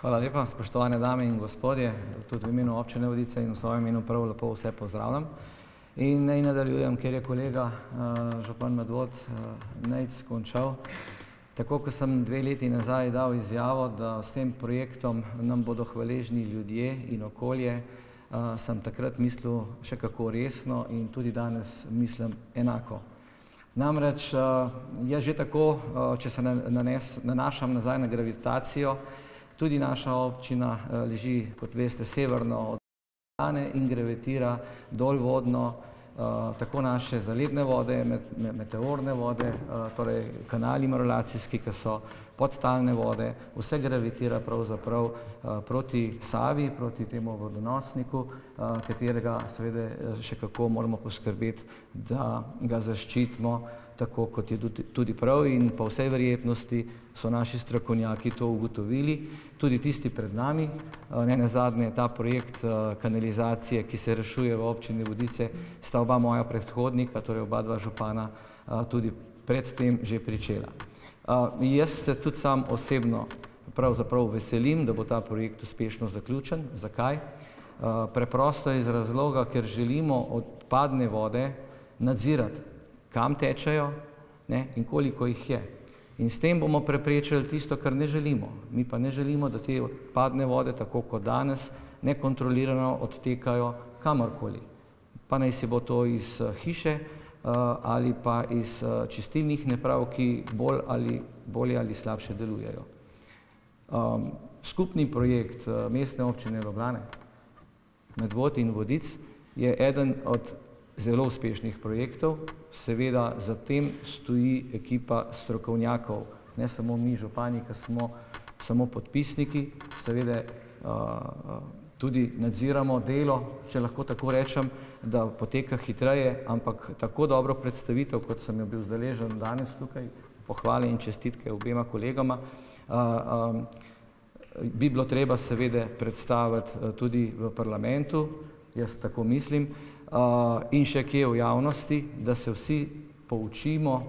Hvala lepa, spoštovane dame in gospodje, tudi v imenu občine Vodice in v svojem imenu prav lepo vse pozdravljam. In naj nadaljujem, ker je kolega župan Medvod Nejc končal. Tako, ko sem 2 leti nazaj dal izjavo, da s tem projektom nam bodo hvaležni ljudje in okolje, sem takrat mislil še kako resno in tudi danes mislim enako. Namreč je že tako, če se nanašam nazaj na gravitacijo, tudi naša občina leži, kot veste, severno od Ljubljane in gravitira dolvodno tako naše zaledne vode, meteorne vode, torej kanali melioracijski, ki so podtalne vode, vse gravitira pravzaprav proti Savi, proti temu vodonosniku, katerega seveda še kako moramo poskrbeti, da ga zaščitimo tako, kot je tudi prav, in po vsej verjetnosti so naši strokovnjaki to ugotovili, tudi tisti pred nami. Nenazadnje ta projekt kanalizacije, ki se rešuje v občini Vodice, sta oba moja predhodnika, torej oba dva župana, tudi predtem že pričela. Jaz se tudi sam osebno pravzaprav veselim, da bo ta projekt uspešno zaključen. Zakaj? Preprosto iz razloga, ker želimo odpadne vode nadzirati, kam tečejo in koliko jih je. In s tem bomo preprečili tisto, kar ne želimo. Mi pa ne želimo, da te odpadne vode, tako kot danes, nekontrolirano odtekajo kamorkoli. Pa naj si bo to iz hiše ali pa iz čistilnih naprav, ki bolje ali slabše delujejo. Skupni projekt Mestne občine Ljubljane, Medvod in Vodic je eden od zelo uspešnih projektov. Seveda za tem stoji ekipa strokovnjakov, ne samo mi župani, ki smo samo podpisniki, seveda tudi nadziramo delo, če lahko tako rečem, da poteka hitreje, ampak tako dobro predstavitev, kot sem jo bil deležen danes tukaj, pohvale in čestitke obema kolegama, bi bilo treba seveda predstaviti tudi v parlamentu, jaz tako mislim, in še kje v javnosti, da se vsi poučimo,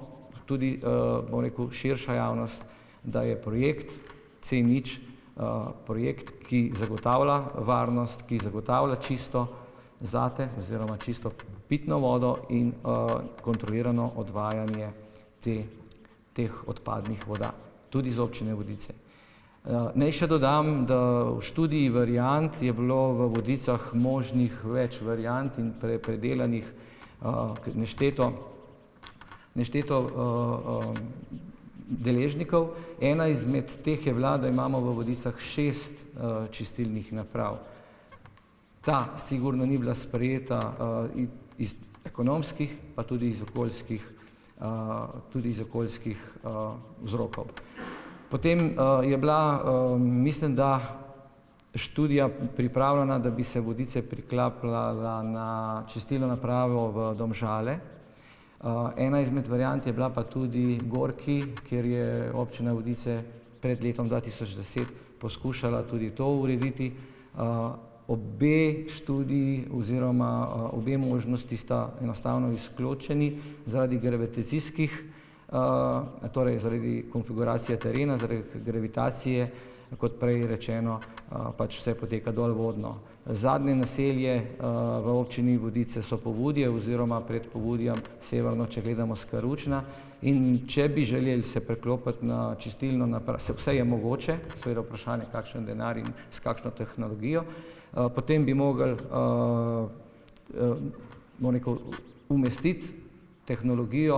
tudi, bom rekel, širša javnost, da je projekt C0 projekt, ki zagotavlja varnost, ki zagotavlja čisto zate oziroma čisto pitno vodo in kontrolirano odvajanje teh odpadnih voda, tudi z občine Vodice. Naj še dodam, da v študiji variant je bilo v Vodicah možnih več variant in predelanih nešteto deležnikov. Ena izmed teh je bila, da imamo v Vodicah 6 čistilnih naprav. Ta sigurno ni bila sprejeta iz ekonomskih, pa tudi iz okoljskih vzrokov. Potem je bila, mislim, da študija pripravljena, da bi se Vodice priklapljala na čistilno napravo v Domžale. Ena izmed variant je bila pa tudi Gorki, kjer je občina Vodice pred letom 2010 poskušala tudi to urediti. Obe študiji oziroma obe možnosti sta enostavno izključeni zaradi gravitacijskih, torej zaradi konfiguracije terena, zaradi gravitacije, kot prej rečeno, pač vse poteka dolvodno. Zadnje naselje v občini Vodice so Povudje oziroma pred Povudjem severno, če gledamo s Karučna, in če bi želeli se preklopiti na čistilno napravo, vse je mogoče, seveda vprašanje, kakšen denar in s kakšno tehnologijo, potem bi mogli umestiti tehnologijo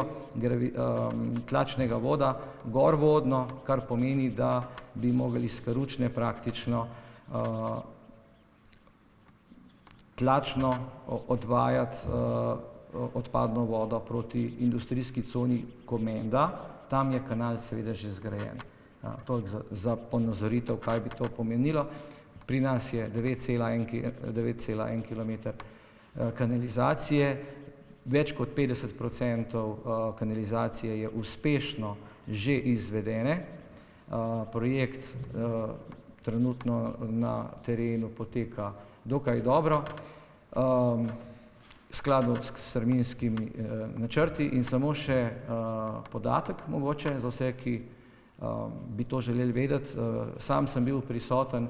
tlačnega voda gorvodno, kar pomeni, da bi mogli iz Karučne praktično tlačno odvajati odpadno vodo proti industrijski coni Komenda. Tam je kanal seveda že zgrajen. Toliko za ponazoritev, kaj bi to pomenilo. Pri nas je 9,1 km kanalizacije, več kot 50% kanalizacije je uspešno že izvedene. Projekt trenutno na terenu poteka dokaj dobro, v skladu s terminskimi načrti. In samo še podatek mogoče za vse, ki bi to želeli vedeti. Sam sem bil prisoten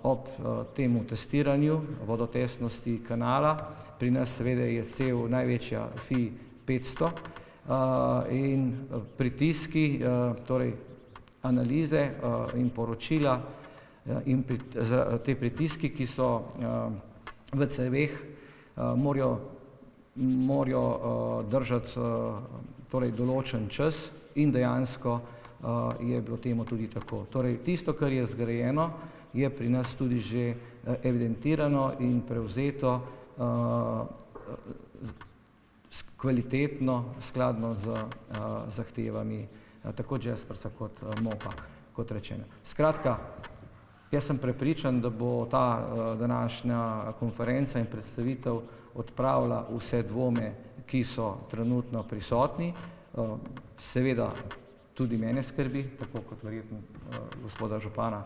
ob temu testiranju vodotesnosti kanala. Pri nas seveda je cev največja FI 500 in pritiski, torej analize in poročila in te pritiski, ki so v ceveh, morajo držati torej določen čas in dejansko je bilo temu tudi tako. Torej tisto, kar je zgrajeno, je pri nas tudi že evidentirano in prevzeto kvalitetno, skladno z zahtevami tako Jaspersa kot MOP-a, kot rečeno. Skratka, jaz sem prepričan, da bo ta današnja konferenca in predstavitev odpravila vse dvome, ki so trenutno prisotni. Seveda tudi mene skrbi, tako kot verjetno gospoda župana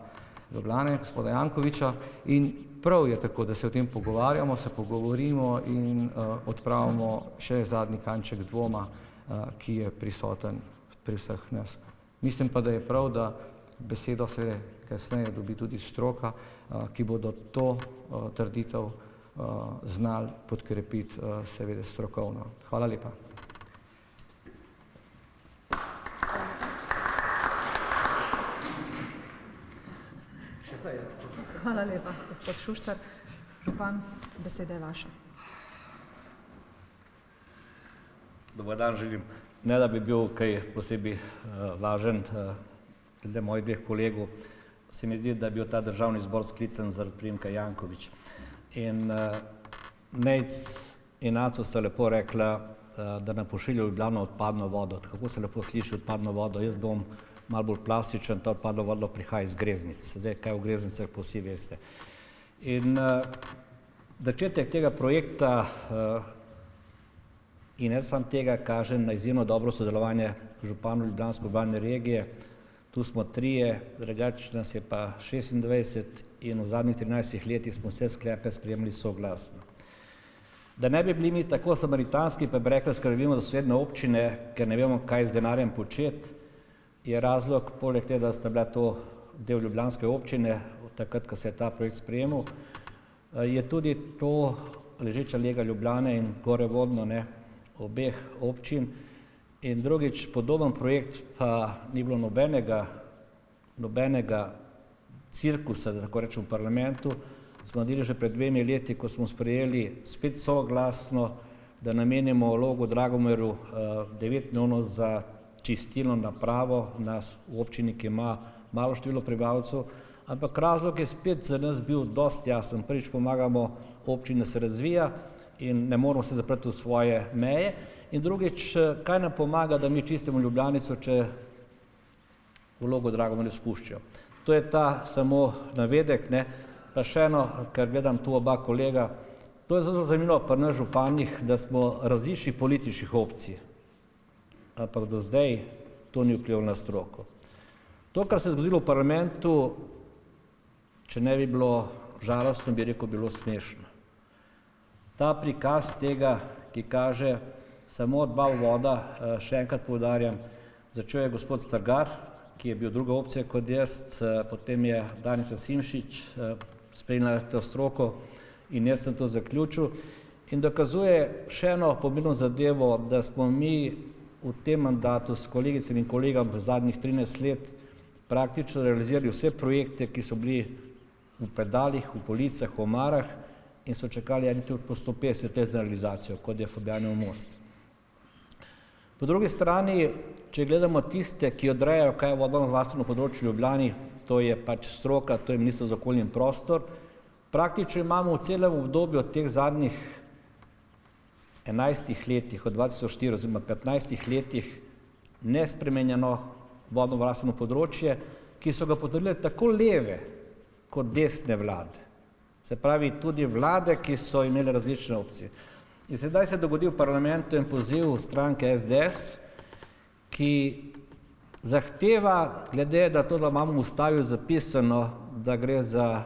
Ljubljane, gospoda Jankovića, in prav je tako, da se o tem pogovarjamo, se pogovorimo in odpravimo še zadnji kanček dvoma, ki je prisoten pri vseh nas. Mislim pa, da je prav, da besedo seveda kasneje dobi tudi stroka, ki bodo to trditev znali podkrepiti seveda strokovno. Hvala lepa. Hvala lepa, gospod Šuštar. Župan, beseda je vaša. Dobar dan želim. Ne da bi bil kaj posebej važen, glede mojih dveh kolegov, se mi zdi, da je bil ta državni zbor sklican zaradi priimka Janković. In Nejc in Aco sta lepo rekla, da nam pošiljajo Ljubljano odpadno vodo. Kako se lepo sliši odpadno vodo? Jaz bom malo bolj plastičen, ta odpadno vodo prihaja iz Greznic. Zdaj, kaj v Greznicah pa vsi veste. In začetek tega projekta in ne samo tega kaže na izjemno dobro sodelovanje županov Ljubljanske urbane regije. Tu smo trije, drugače nas je pa 26 in v zadnjih 13 letih smo vse sklepe sprejemali soglasno. Da ne bi bili mi tako samaritanski, pa bi rekli, skrbimo za sosednje občine, ker ne vemo, kaj z denarjem početi, je razlog, poleg tega, da sta bila to del Ljubljanske občine, takrat, ko se je ta projekt sprejemal, je tudi to ležeča lega Ljubljane in gore vodno, obeh občin. In drugič, podoben projekt pa ni bilo nobenega cirkusa, da tako rečem, v parlamentu. Smo naredili že pred 2 leti, ko smo sprejeli spet soglasno, da namenimo Logu Dragomeru 9 milijonov za čistilno napravo v občini, ki ima malo število prebivalcev, ampak razlog je spet za nas bil dosti jasen. Prvič pomagamo občini, da se razvija in ne moramo se zapreti v svoje meje. In drugič, kaj nam pomaga, da mi čistimo Ljubljanico, če v Logu Dragomerju spuščajo. To je ta samo navedek, pa še eno, ker gledam tu oba kolega, to je zelo zanimivo pri nas županih, da smo različnih političnih opcij, ampak do zdaj to ni vplivalo na stroko. To, kar se je zgodilo v parlamentu, če ne bi bilo žalostno, bi rekel, bilo smešno. Ta prikaz tega, ki kaže samo odbav voda, še enkrat poudarjam, začel je gospod Strgar, ki je bil druga opcija kot jaz, potem je Danica Simšič sprejela to stroko in jaz sem to zaključil. In dokazuje še eno pomembno zadevo, da smo mi v tem mandatu s kolegicami in kolegami v zadnjih 13 let praktično realizirali vse projekte, ki so bili v predalih, v policah, v omarah in so čakali tudi po 150 let na realizacijo, kot je Fabjanov most. Po drugi strani, če gledamo tiste, ki odrejajo, kaj je vodno-varstveno področje v Ljubljani, to je pač stroka, to je Ministrstvo za okolje in prostor, praktično imamo v celem obdobju od teh zadnjih 11 letih, od 2004 oziroma 15 letih, nespremenjeno vodno-varstveno področje, ki so ga potrdile tako leve kot desne vlade. Se pravi, tudi vlade, ki so imeli različne opcije. In sedaj se dogodi v parlamentu en poziv stranke SDS, ki zahteva, glede da to, da imamo v ustavi zapisano, da gre za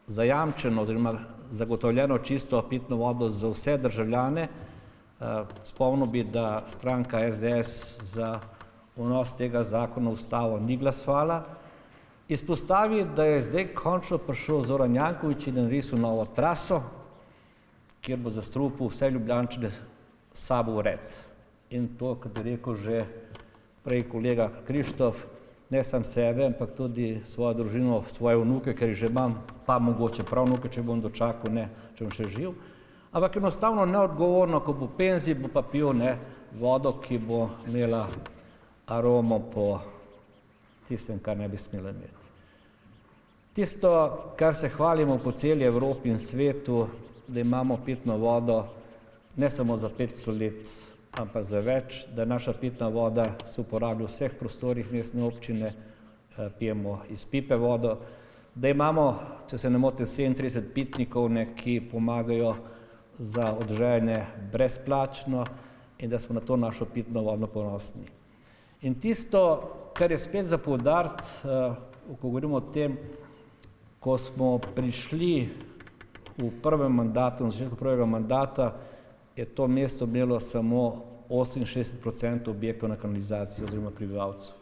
zajamčeno oziroma zagotovljeno čisto pitno vodo za vse državljane. Spomnil bi, da stranka SDS za vnos tega zakona v ustavo ni glasovala. Izpostavi, da je zdaj končno prišel Zoran Janković in narisal novo traso, kjer bo zastrupil vse Ljubljančane sabo v red. In to, kot je rekel že prej kolega Krištof, ne sam sebe, ampak tudi svojo družino, svoje vnuke, ker jih že imam, pa mogoče prav vnuke, če bom dočakal, ne, če bom še živ. Ampak enostavno neodgovorno, ko bo v penziji, bo pa pil vodo, ki bo imela aromo po tistem, kar ne bi smela imeti. Tisto, kar se hvalimo po celi Evropi in svetu, da imamo pitno vodo ne samo za 500 let, ampak za več, da naša pitna voda se uporablja v vseh prostorih mestne občine, pijemo iz pipe vodo, da imamo, če se ne motim, 37 pitnikov, ki pomagajo za odžejanje brezplačno in da smo na to našo pitno vodo ponosni. In tisto, kar je spet za poudariti, ko govorimo o tem, ko smo prišli v prvem mandatu, na začetku prvega mandata, je to mesto imelo samo 68% objektov na kanalizaciji oziroma prebivalcev.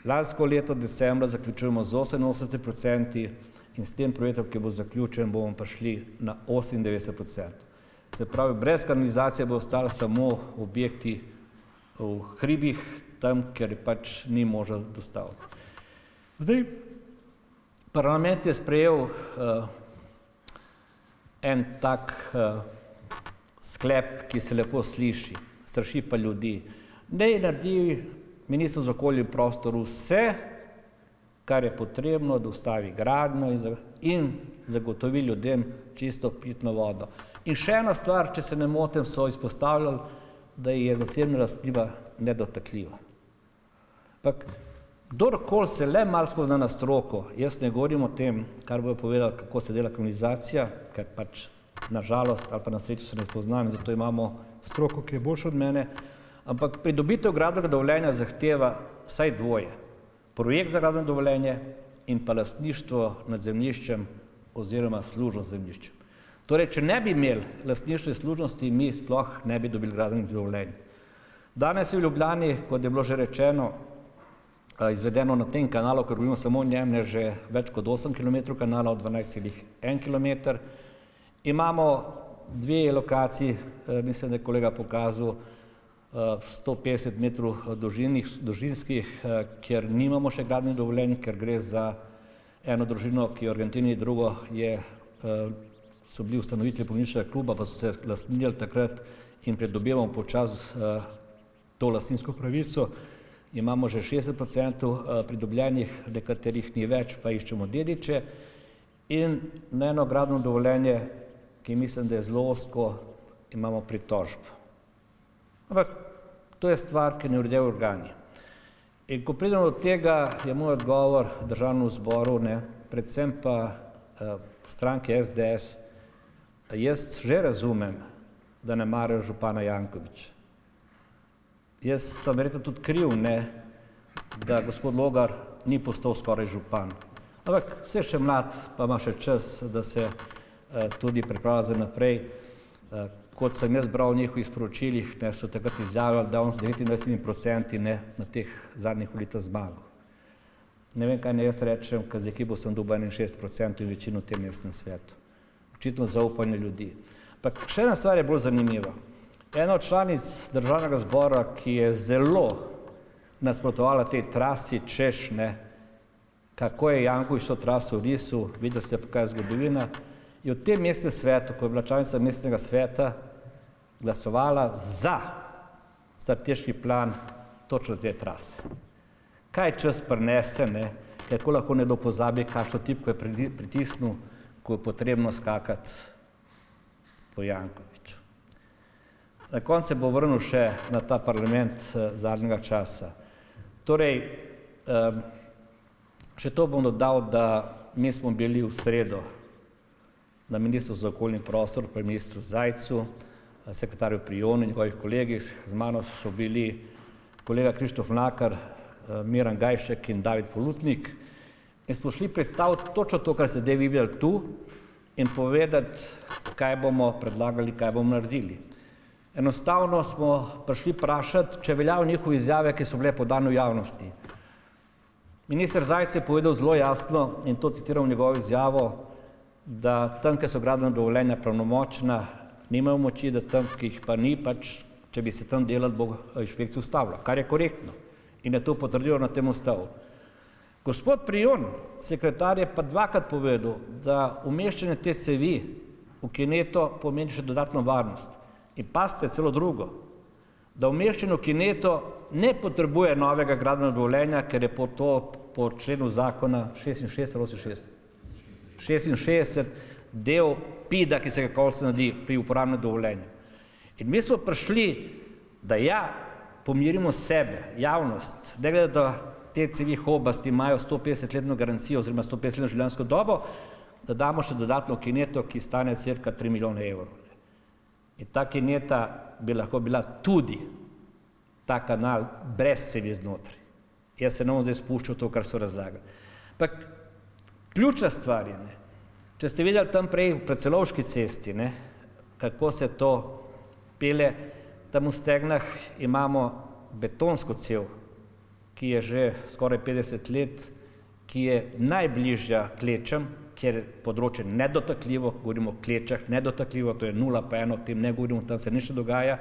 Lansko leto decembra zaključujemo z 88% in s tem projektom, ki bo zaključen, bomo prišli na 98%. Se pravi, brez kanalizacije bo ostali samo objekti v hribih, tam, ker pač ni možno dostaviti. Zdaj, parlament je sprejel en tak sklep, ki se lepo sliši, straši pa ljudi. Naj naredi minister za okolje in prostor vse, kar je potrebno, da ustavi gradnjo in zagotovi ljudem čisto pitno vodo. In še ena stvar, če se ne motim, so izpostavljali, da je zasebna lastnina nedotakljiva. Ampak kdorkoli se le malo spozna na stroko, jaz ne govorim o tem, kar bojo povedali, kako se dela kanalizacija, ker pač na žalost ali pa na srečo se ne poznam, zato imamo stroko, ki je boljša od mene, ampak pridobitev gradbenega dovoljenja zahteva vsaj dvoje. Projekt za gradbeno dovoljenje in pa lastništvo nad zemljiščem oziroma služnost zemljiščem. Torej, če ne bi imeli lastništva in služnosti, mi sploh ne bi dobili gradbenih dovoljenj. Danes je v Ljubljani, kot je bilo že rečeno, izvedeno na tem kanalu, ker govorimo samo o njem, je že več kot 8 km kanala, od 12,1 km. Imamo dve lokaciji, mislim, da je kolega pokazal, 150 metrov dolžinskih, kjer nimamo še gradbenih dovoljenj, ker gre za eno družino, ki je v Argentini, drugo so bili ustanovitelji polničnega kluba, pa so se lastnili takrat in pridobivamo počasi to lastninsko pravico. Imamo že 60% pridobljenih, nekaterih ni več, pa iščemo dediče. In na eno gradbeno dovoljenje, ki mislim, da je zelo ozko, imamo pritožbo. Ampak to je stvar, ki ne urejajo organi. In ko pridemo do tega, je moj odgovor državnemu zboru, predvsem pa stranke SDS, jaz že razumem, da ne marajo župana Jankovića. Jaz sem verjetno tudi kriv, da gospod Logar ni postal skoraj župan. Ampak vse še mlad, pa ima še čas, da se tudi pripravlja za naprej. Kot sem jaz bral v njihovih sporočilih, so takrat izjavljali, da on s 29% na teh zadnjih volitvah zmagal. Ne vem, kaj ne jaz rečem, ker z ekipo sem dobil 61% in večino v tem mestnem svetu. Očitno zaupanje ljudi. Ampak še ena stvar je bolj zanimiva. Ena od članic državnega zbora, ki je zelo nasprotovala tej trasi, češ, kako je Janković to traso risal, videli ste, kaj je zgodovina, je v tem mestnem svetu, ko je bila članica mestnega sveta, glasovala za strateški plan točno te trase. Kaj čas prinese, kako lahko nekdo pozabi, kakšno tipko je pritisnil, ko je potrebno skakati po Jankoviću. Na koncu se bo vrnil še na ta parlament zadnjega časa. Torej, še to bom dodal, da mi smo bili v sredo na Ministrstvu za okolje in prostor, pri ministru Zajcu, sekretarju Prijonu in njegovih kolegih. Z mano so bili kolega Krištof Mlakar, Miran Gajšek in David Polutnik. In smo šli predstaviti točno to, kar ste zdaj videli tu, in povedati, kaj bomo predlagali, kaj bomo naredili. Enostavno smo prišli vprašati, če veljajo njihove izjave, ki so bile podane v javnosti. Minister Zajc je povedal zelo jasno, in to citiram njegovo izjavo, da tam, kjer so gradbena dovoljenja pravnomočna, nimajo moči, da tam, ki jih pa ni, pač, če bi se tam delali, bo inšpekcija ustavila, kar je korektno. In je to potrdilo na tem ustavu. Gospod Prijon, sekretar, je pa dvakrat povedal, da umeščanje te cevi v kineto pomeni še dodatno varnost. In pazite, celo drugo, da umeščanje v kineto ne potrebuje novega gradbenega dovoljenja, ker je po členu zakona 66 del PID-a, ki se ga končno naredi pri uporabnem dovoljenju. In mi smo prišli da pomirimo sebe, javnost, ne glede, da te cevi Hobasti imajo 150-letno garancijo oziroma 150-letno življenjsko dobo, da damo še dodatno kineto, ki stane cirka 3 milijone evrov. In ta kineta bi lahko bila tudi ta kanal brez cevi znotraj. Jaz se ne bom zdaj spuščal to, kar so razlagali. Ampak ključna stvar je, če ste videli tam prej v Precelovški cesti, kako se to pele, tam v Stegnah imamo betonsko cev, ki je že skoraj 50 let, ki je najbližja Klečam, kjer je področje nedotakljivo, govorimo o Klečah, nedotakljivo, to je 0 pa 1, o tem ne govorimo, tam se nič ne dogaja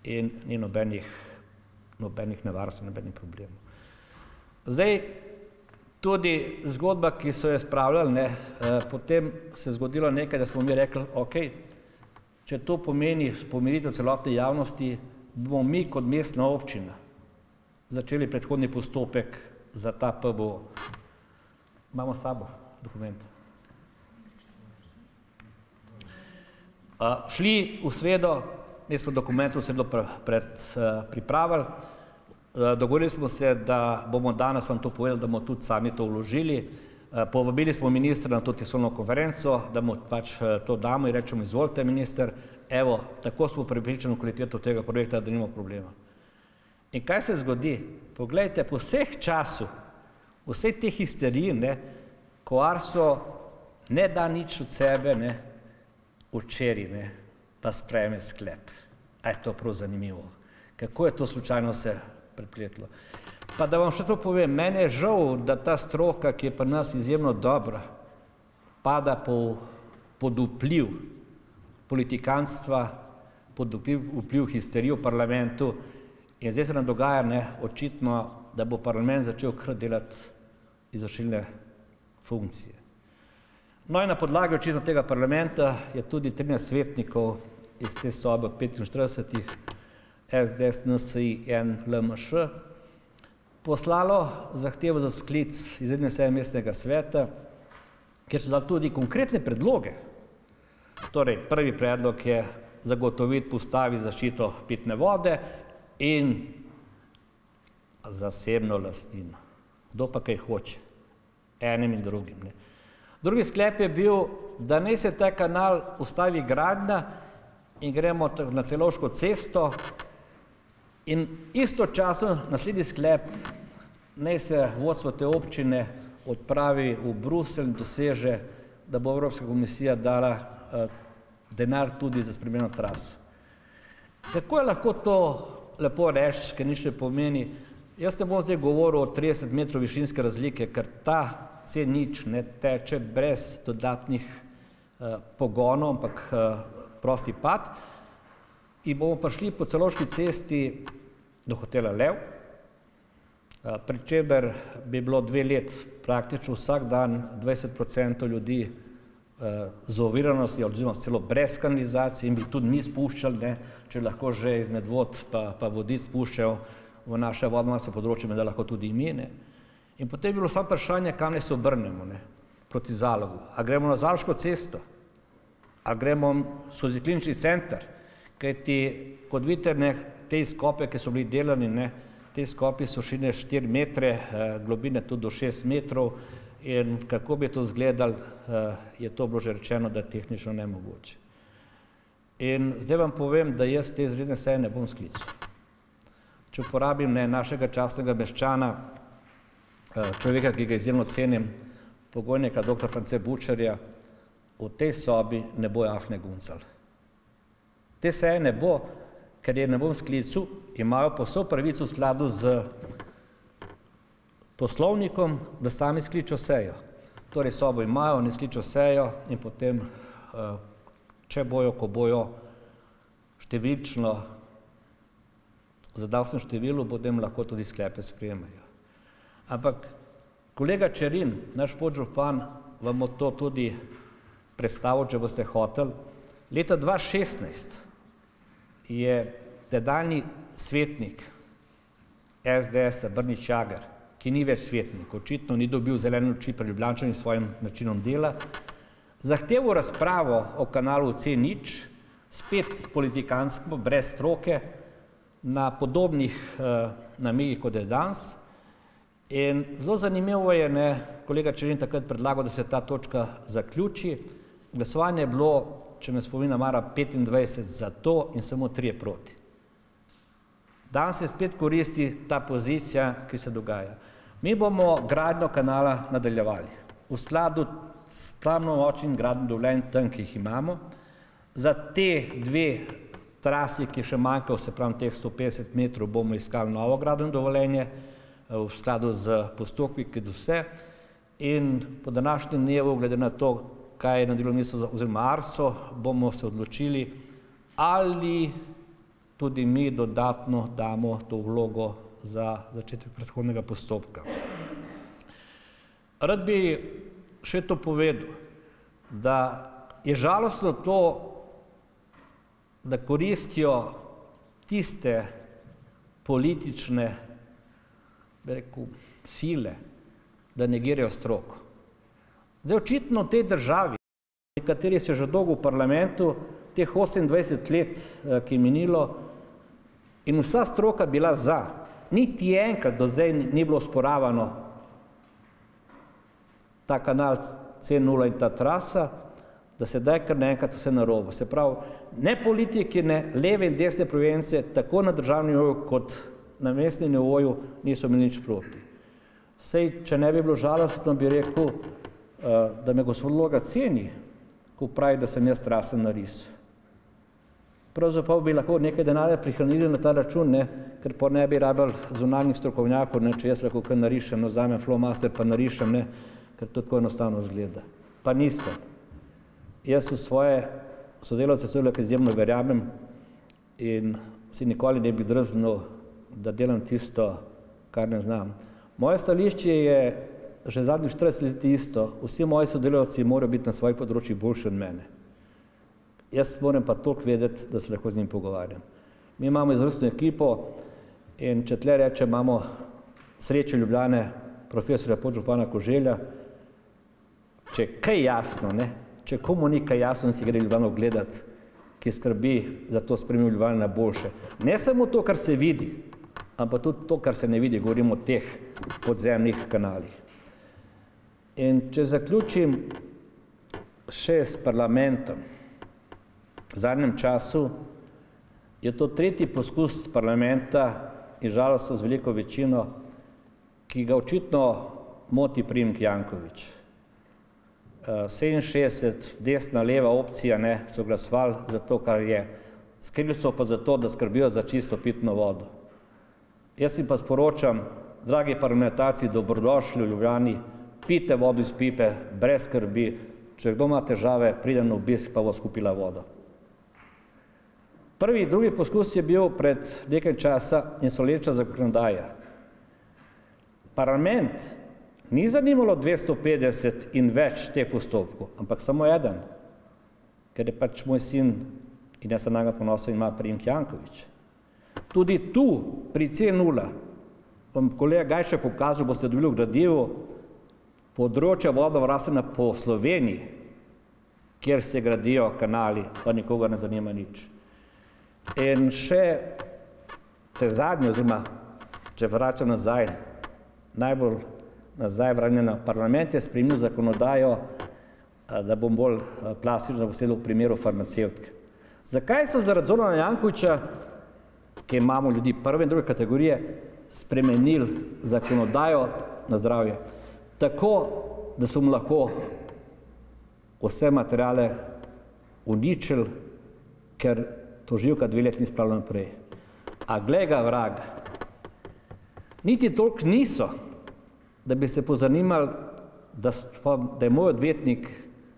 in ni nobenih nevarnosti, nobenih problemov. Zdaj, tudi zgodba, ki so jo spravljali, potem se je zgodilo nekaj, da smo mi rekli, ok, če to pomeni pomiritev celotne javnosti, bomo mi kot mestna občina začeli predhodni postopek za ta PBO. Imamo s sabo dokument. Šli v sredo, mi smo dokument v sredo pripravili, dogovorili smo se, da bomo danes vam to povedali, da bomo tudi sami to vložili. Povabili smo ministra na to tiskovno konferenco, da mu pač to damo in rečemo, izvolite minister, evo, tako smo pripričani v kvaliteto tega projekta, da nimamo problema. In kaj se zgodi? Poglejte, po vseh času, vsej te histeriji, ko Arso ne da nič od sebe, včeraj, pa sprejme sklep. A je to prav zanimivo. Kako je to slučajno se prepletlo? Pa da vam še to povem, meni je žal, da ta stroka, ki je pri nas izjemno dobra, pada pod vpliv politikanstva, pod vpliv histerije v parlamentu in zdaj se nam dogaja očitno, da bo parlament začel kar delati izvršilne funkcije. No in na podlagi očitno tega parlamenta je tudi 13 svetnikov iz te sobe 45, SDS, NSI in LMŠ, poslalo zahtevo za sklic izredne seje mestnega sveta, kjer so dali tudi konkretne predloge. Torej, prvi predlog je zagotoviti po ustavi zaščito pitne vode in zasebno lastnino. Kdo pa kaj hoče? Enim in drugim. Drugi sklep je bil, da naj se ta kanal ustavi gradnja in gremo na Celovško cesto in istočasno naslednji sklep, naj se vodstvo te občine odpravi v Bruselj in doseže, da bo Evropska komisija dala denar tudi za spremenjeno traso. Kako je lahko to lepo reči, ker nič ne pomeni? Jaz ne bom zdaj govoril o 30 metrov višinske razlike, ker ta C0 ne teče brez dodatnih pogonov, ampak prosti pad. In bomo prišli po Celovški cesti do hotela Lev, pri čemer bi bilo 2 let praktično vsak dan 20% ljudi z oviranosti, oziroma celo brez kanalizacije in bi tudi mi spuščali, če lahko že izmed vod pa vodic spuščajo v naše vodovarstveno področje, da lahko tudi mi. In potem je bilo samo vprašanje, kam se obrnemo proti Zalogu. A gremo na Zaloško cesto, a gremo skozi klinični center, kajti, kot vidite, te izkope, ki so bili delani, te izkopi so šli 4 metre, globine tudi do 6 metrov in kako bi to izgledalo, je to bilo že rečeno, da je tehnično nemogoče. In zdaj vam povem, da jaz te izredne seje ne bom sklical. Če uporabim našega častnega meščana, človeka, ki ga izjemno cenim, pokojnika dr. France Bučarja, v tej sobi ne bo Ahne Guncal. Te seje ne bo, ker je ne bom sklical, imajo pa vso pravico v skladu z poslovnikom, da sami skličo sejo. Torej sobo imajo, ne skličo sejo in potem, če bojo, ko bojo številčno zadavstveno številu, potem lahko tudi sklepe sprejemajo. Ampak kolega Čerin, naš podžupan, vam bo to tudi predstavil, če boste hoteli. Leta 2016 je tedanji svetnik SDS-a Brnič Jager, ki ni več svetnik, očitno ni dobil zelene luči pri Ljubljančanih s svojim načinom dela, zahteval razpravo o kanalu C0, spet politikansko, brez stroke, na podobnih namigih, kot je danes. In zelo zanimivo je, kolega Čerin takrat predlagal, da se ta točka zaključi. Glasovanje je bilo, če me spomina Mara, 25 za to in samo 3 proti. Danes se spet koristi ta pozicija, ki se dogaja. Mi bomo gradnjo kanala nadaljevali v skladu s pravnomočnim gradbenim dovoljenjem tam, ki jih imamo. Za te 2 trasi, ki še manjkajo, se pravi teh 150 metrov, bomo iskali novo gradbeno dovoljenje v skladu z postopki, ki do vse. In po današnjem dnevu, glede na to, kaj je na delovnem mestu oziroma ARSO, bomo se odločili, ali tudi mi dodatno damo to vlogo za začetek predhodnega postopka. Rad bi še to povedal, da je žalostno to, da koristijo tiste politične, bi rekel, sile, da negirajo stroko. Zdaj, očitno v tej državi, v kateri se že dolgo v parlamentu, teh 28 let, ki je minilo, in vsa stroka bila za, niti enkrat do zdaj ni bilo osporavano ta kanal C0 in ta trasa, da se daj kar naenkrat vse narobe. Se pravi, ne politiki, ne leve in desne provenience, tako na državnem nivoju kot na mestnem nivoju niso imeli nič proti. Sej, če ne bi bilo žalostno, bi rekel, da me gospod Logar ceni, ko pravi, da sem jaz traso narisal. Pravzaprav bi lahko nekaj denarja prihranili na ta račun, ker pa ne bi rabili zunanjih strokovnjakov, če jaz lahko kar narišem, vzamem Flowmaster pa narišem, ker to tako enostavno izgleda. Pa nisem. Jaz v svoje sodelavce izjemno verjamem in si nikoli ne bi drznil, da delam tisto, kar ne znam. Moje stališče je že zadnjih 40 let isto. Vsi moji sodelavci morajo biti na svojih področjih boljši od mene. Jaz moram pa toliko vedeti, da se lahko z njim pogovarjam. Mi imamo izvrstno ekipo in če tle rečem, imamo Sreče Ljubljane, profesorja podžupana Koželja, če kaj jasno, če komu ni kaj jasno, si gre Ljubljano gledati, ki skrbi za to spremljivo Ljubljane na boljše. Ne samo to, kar se vidi, ampak tudi to, kar se ne vidi, govorimo o teh podzemnih kanalih. In če zaključim še s parlamentom, v zadnjem času je to 3. poskus parlamenta in žalostno z veliko večino, ki ga očitno moti priimek Janković. 67 desna, leva opcija so glasovali za to, kar je. Skrili so pa za to, da skrbijo za čisto pitno vodo. Jaz jim pa sporočam, dragi parlamentarci, dobrodošli v Ljubljani, pijte vodo iz pipe, brez skrbi, če kdo ima težave, pride na obisk, pa bo skupila vodo. Prvi, drugi poskus je bil pred nekaj časa insolvenčna zakonodaja. Parlament ni zanimalo 250 in več teh postopkov, ampak samo eden, ker je pač moj sin in jaz sem najbolj ponosen, ima priimek Janković. Tudi tu, pri C0, vam kolega Gajše pokazal, boste dobili v gradivu področja vodovarstva po Sloveniji, kjer se gradijo kanali, pa nikogar ne zanima nič. In še te zadnje, oziroma, če vračam nazaj, najbolj nazaj vranjena, parlament je sprejemil zakonodajo, da bom bolj plastično posedel v primeru farmacevtke. Zakaj so zaradi Zorana Jankovića, ki imamo ljudi prve in druge kategorije, spremenili zakonodajo na zdravje? Tako, da so mu lahko vse materiale uničili, ker tožilka 2 let ni spravila naprej. A glej ga vrag, niti toliko niso, da bi se pozanimali, da je moj odvetnik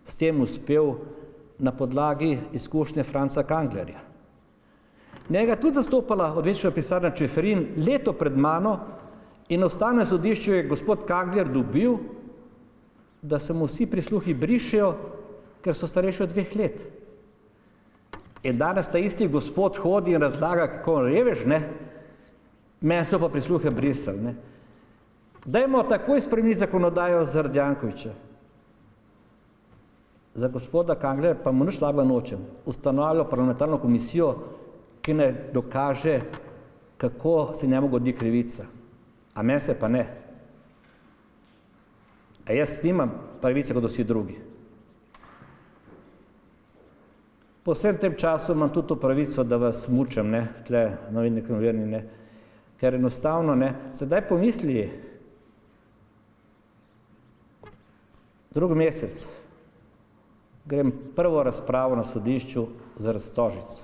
s tem uspel na podlagi izkušnje Franca Kanglerja. Njega tudi zastopala odvetniška pisarna Čeferin leto pred mano in na Ustavnem sodišču je gospod Kangler dobil, da se mu vsi prisluhi brišejo, ker so starejši od 2 let. In danes ta isti gospod hodi in razlaga, kako on revež, meni so pa prisluhe brisali. Dajmo takoj spremeniti zakonodajo zaradi Jankovića. Za gospoda Kanglerja pa mu nič slabega nočem. Ustanovljajo parlamentarno komisijo, ki ne dokaže, kako se njemu godi krivica, a meni se pa ne. A jaz nimam pravice kot vsi drugi. Po vsem tem času imam tudi to pravico, da vas mučam, tle novinarji, ker enostavno, sedaj pomisli, drugi mesec grem prvo razpravo na sodišču zaradi Stožic.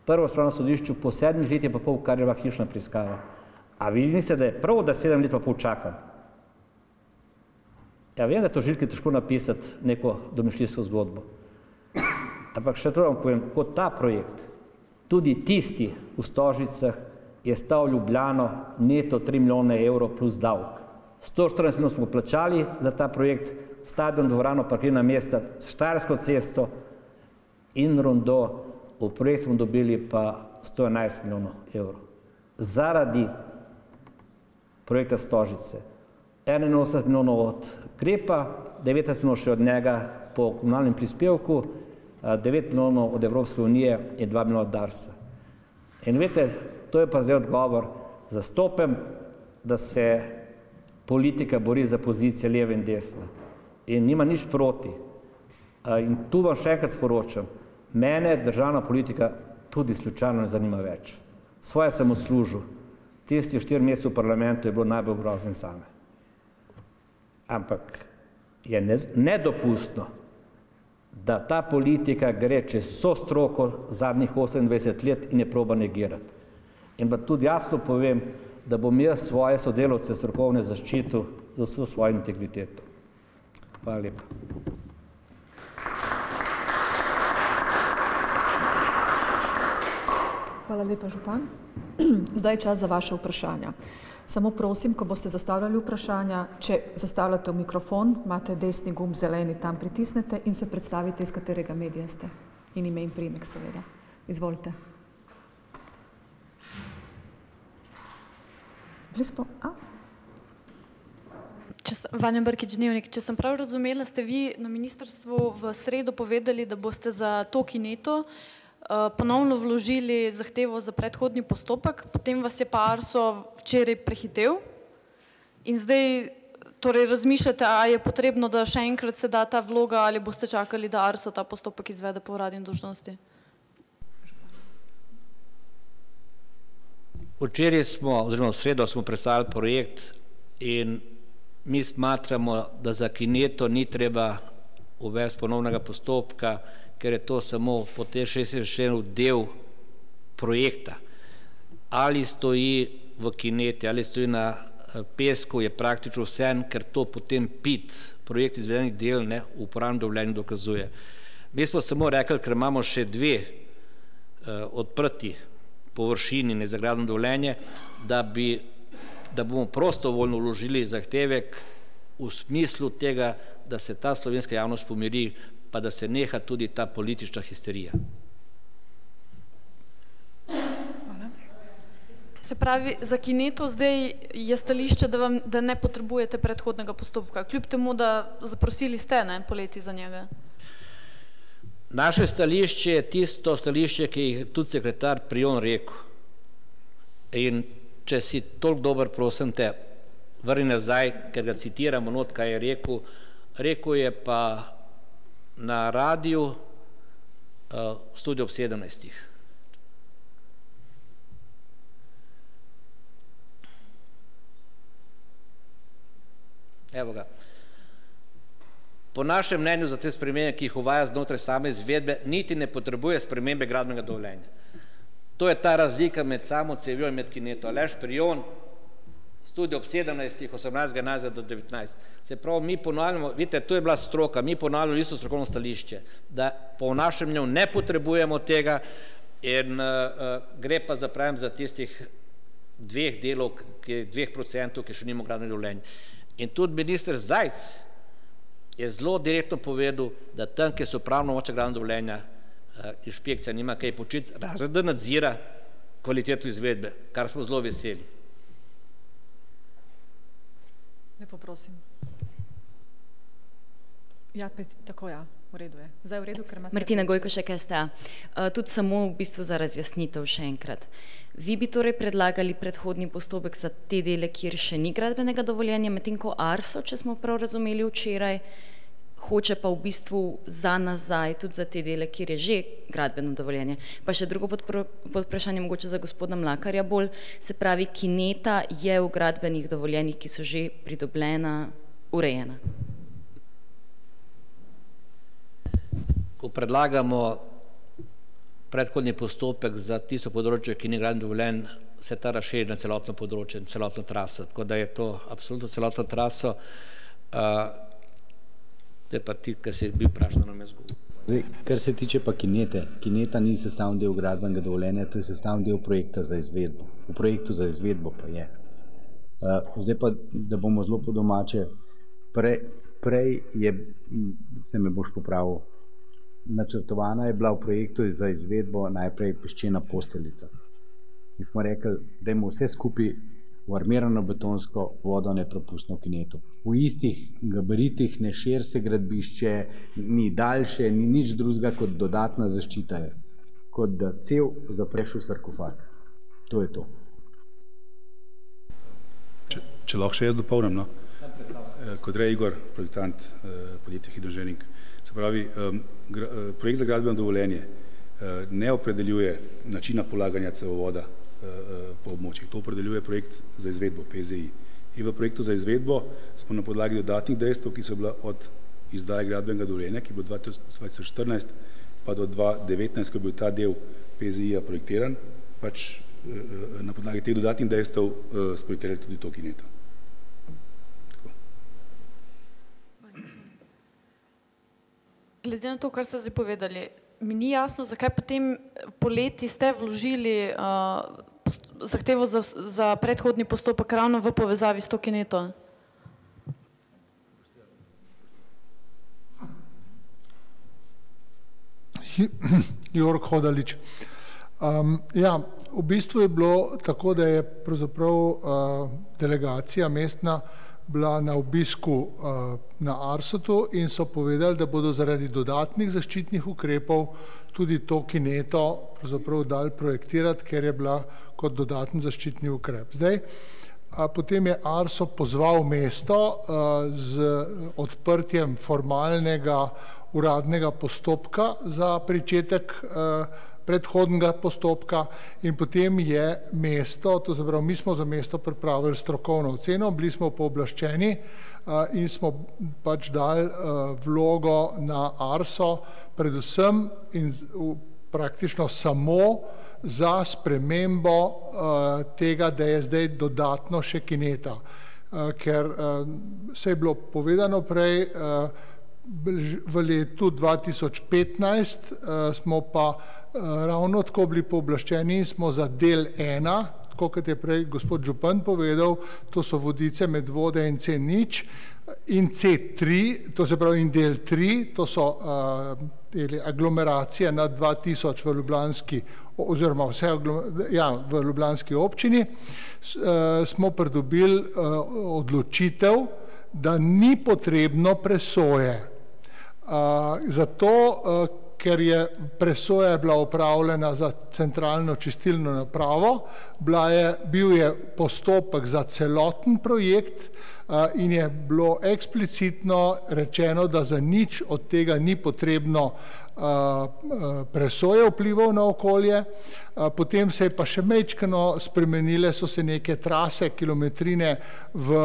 Prvo razpravo na sodišču po 7 letih pa pol, kar je bila hišna preiskava. A vi mislite, da je prav, da 7 let pa pol čakam? Ja, vem, da je tožilki težko napisati neko domišljijsko zgodbo. Ampak še to vam povem, kot ta projekt, tudi tisti v Stožicah je stal Ljubljano neto 3 milijone evrov plus davek. 114 milijonov smo plačali za ta projekt, stadion, dvorano, parkirna mesta, Štajersko cesto in rondo, v projekt smo dobili pa 111 milijonov evrov. Zaradi projekta Stožice. 81 milijonov od Krepa, 19 milijonov še od njega po komunalnem prispevku, 9 milijonov od Evropske unije in 2 milijona od Darsa. In veste, to je pa zdaj odgovor. Zastopam, da se politika bori za pozicije leve in desne. In nima nič proti. In tu vam še enkrat sporočam, mene državna politika tudi slučajno ne zanima več. Svoje sem uslužil. Tisti 4 mesece v parlamentu je bilo najbolj grozen zame. Ampak je nedopustno, da ta politika gre čez vso stroko zadnjih 28 let in je proba negirati. In pa tudi jasno povem, da bom jaz svoje sodelavce strokovne zaščitil z vso svojo integriteto. Hvala lepa. Hvala lepa, župan. Zdaj je čas za vaše vprašanja. Samo prosim, ko boste zastavljali vprašanja, če zastavljate v mikrofon, imate desni gumb zeleni, tam pritisnete in se predstavite, iz katerega medija ste. In ime in priimek, seveda. Izvolite. Vanja Brkič, Dnevnik. Če sem prav razumela, ste vi na ministrstvu v sredo povedali, da boste za to kineto ponovno vložili zahtevo za predhodni postopek, potem vas je pa Arso včeraj prehitel in zdaj torej razmišljate, a je potrebno, da še enkrat se da ta vloga ali boste čakali, da Arso ta postopek izvede po uradni dolžnosti? Včeraj smo, oziroma v sredo smo predstavili projekt in mi smatramo, da za kineto ni treba uvesti ponovnega postopka, ker je to samo po te 60 členov del projekta. Ali stoji v kineti, ali stoji na pesku, je praktično vseeno, ker to potem projekt izvedenih del v uporabnem dovoljenju dokazuje. Mi smo samo rekli, ker imamo še 2 odprti površini za gradbeno dovoljenje, da bomo prostovoljno vložili zahtevek v smislu tega, da se ta slovenska javnost pomiri, pa da se neha tudi ta politična histerija. Se pravi, za kineto zdaj je stališče, da ne potrebujete predhodnega postopka, kljub temu, da zaprosili ste poleti za njega? Naše stališče je tisto stališče, ki je tudi sekretar Prijon rekel. In če si toliko dober, prosim te, vrni nazaj, ker ga citiramo not, kaj je rekel. Rekel je pa na radiju Studio ob 17. Evo ga. Po našem mnenju za te spremembe, ki jih uvaja znotraj same izvedbe, niti ne potrebuje spremembe gradbenega dovoljenja. To je ta razlika med samo cevijo in med kineto. Aleš Prijon, Studio ob 17, 18. 11. do 19. Se pravi, mi ponavljamo, vidite, to je bila stroka, mi ponavljamo isto strokovno stališče, da po našem mnenju ne potrebujemo tega in gre pa za tistih 2 delov, 2%, ki še nimo gradbenega dovoljenja. In tudi minister Zajc je zelo direktno povedal, da tam, kjer so pravnomočna gradbena dovoljenja, inšpekcija nima kaj početi, razen da nadzira kvaliteto izvedbe, kar smo zelo veseli. Lepo prosim. Ja, tako ja. V redu je. Zdaj v redu, ker imate... Martina Gojkošek, STA. Tudi samo v bistvu za razjasnitev še enkrat. Vi bi torej predlagali predhodni postopek za te dele, kjer še ni gradbenega dovoljenja, medtem ko ARSO, če smo prav razumeli včeraj, hoče pa v bistvu za nazaj tudi za te dele, kjer je že gradbeno dovoljenje. Pa še drugo podvprašanje mogoče za gospoda Mlakarja bolj, se pravi, kineta je v gradbenih dovoljenjih, ki so že pridobljena, urejena. Ko predlagamo predhodni postopek za tisto področje, ki ni gradbeno dovoljen, se ta razširi na celotno področje, na celotno traso. Tako da je to absolutno celotno traso. To je pa ti, kar se je bil vprašan na me zgovor. Kar se tiče pa kinete, kineta ni sestavni del gradbenega dovoljenja, to je sestavni del projekta za izvedbo. V projektu za izvedbo pa je. Zdaj pa, da bomo zelo po domače, prej je, se me boš popravil, načrtovana je bila v projektu za izvedbo najprej peščena posteljica. In smo rekli, dajmo vse skupaj v armirano betonsko vodo nepropustno kineto. V istih gabaritih, ne širi se gradbišče, ni daljše, ni nič drugega kot dodatna zaščita je. Kot da cel zapreš v sarkofag. To je to. Če lahko še jaz dopolnim, no? Kot reje Igor, projektant podjetja Hidroženik. Se pravi, projekt za gradbeno dovoljenje ne opredeljuje načina polaganja cevovoda po območjih. To opredeljuje projekt za izvedbo, PZI. In v projektu za izvedbo smo na podlagi dodatnih dejstev, ki so bila od izdaje gradbenega dovoljenja, ki je bilo 2014 pa do 2019, ko je bil ta del PZI-ja projektiran, pač na podlagi teh dodatnih dejstev sprojektirali tudi to kineto. Glede na to, kar ste zdaj povedali, mi ni jasno, zakaj potem poleti ste vložili zahtevo za predhodni postopek ravno v povezavi s to kineto? Jorg Hodalič. Ja, v bistvu je bilo tako, da je pravzaprav delegacija mestna bila na obisku na ARSO-tu in so povedali, da bodo zaradi dodatnih zaščitnih ukrepov tudi to kineto pravzaprav dali projektirati, ker je bila kot dodaten zaščitni ukrep. Zdaj, potem je ARSO pozval mesto z odprtjem formalnega uradnega postopka za pričetek predhodnega postopka in potem je mesto, to se pravi, mi smo za mesto pripravili strokovno oceno, bili smo pooblaščeni in smo pač dali vlogo na ARSO, predvsem in praktično samo za spremembo tega, da je zdaj dodatno še kineta. Ker se je bilo povedano prej, v letu 2015 smo pa ravno tako bili pooblaščeni in smo za del 1, tako kot je prej gospod župan povedal, to so Vodice, Medvode in C0 in C3, to se pravi in del 3, to so aglomeracije nad 2000 v Ljubljanski, oziroma vse v Ljubljanski občini, smo pridobili odločitev, da ni potrebno presoje. Zato, ker je presoja bila opravljena za centralno čistilno napravo, bil je postopek za celoten projekt in je bilo eksplicitno rečeno, da za nič od tega ni potrebno presoje vplivov na okolje. Potem se je pa še majčkeno spremenile, so se neke trase, kilometrine v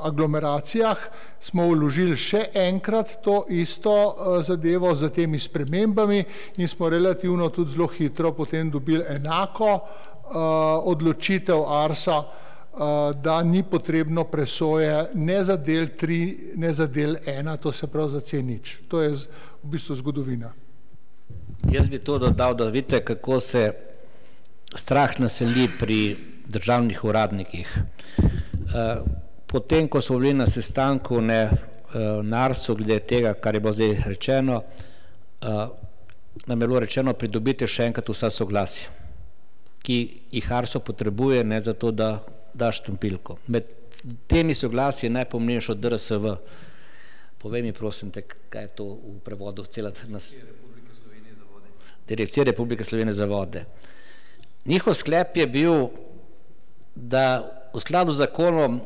aglomeracijah, smo vložili še enkrat to isto zadevo z temi spremembami in smo relativno tudi zelo hitro potem dobili enako odločitev ARSA, da ni potrebno presoje ne za del 3, ne za del 1, to se pravi za C0. To je v bistvu zgodovina. Jaz bi to dodal, da vidite, kako se strah naseli pri državnih uradnikih. Potem, ko smo bili na sestanku na ARSO glede tega, kar je bilo zdaj rečeno, nam je bilo rečeno, pridobite še enkrat vsa soglasja, ki jih ARSO potrebuje, ne zato, da da štampilko. Med temi soglasji je najpomembnejše DRSV. Povej mi, prosim te, kaj je to v prevodu cela Direkcija Republike Slovenije za vode. Njihov sklep je bil, da v skladu z zakonom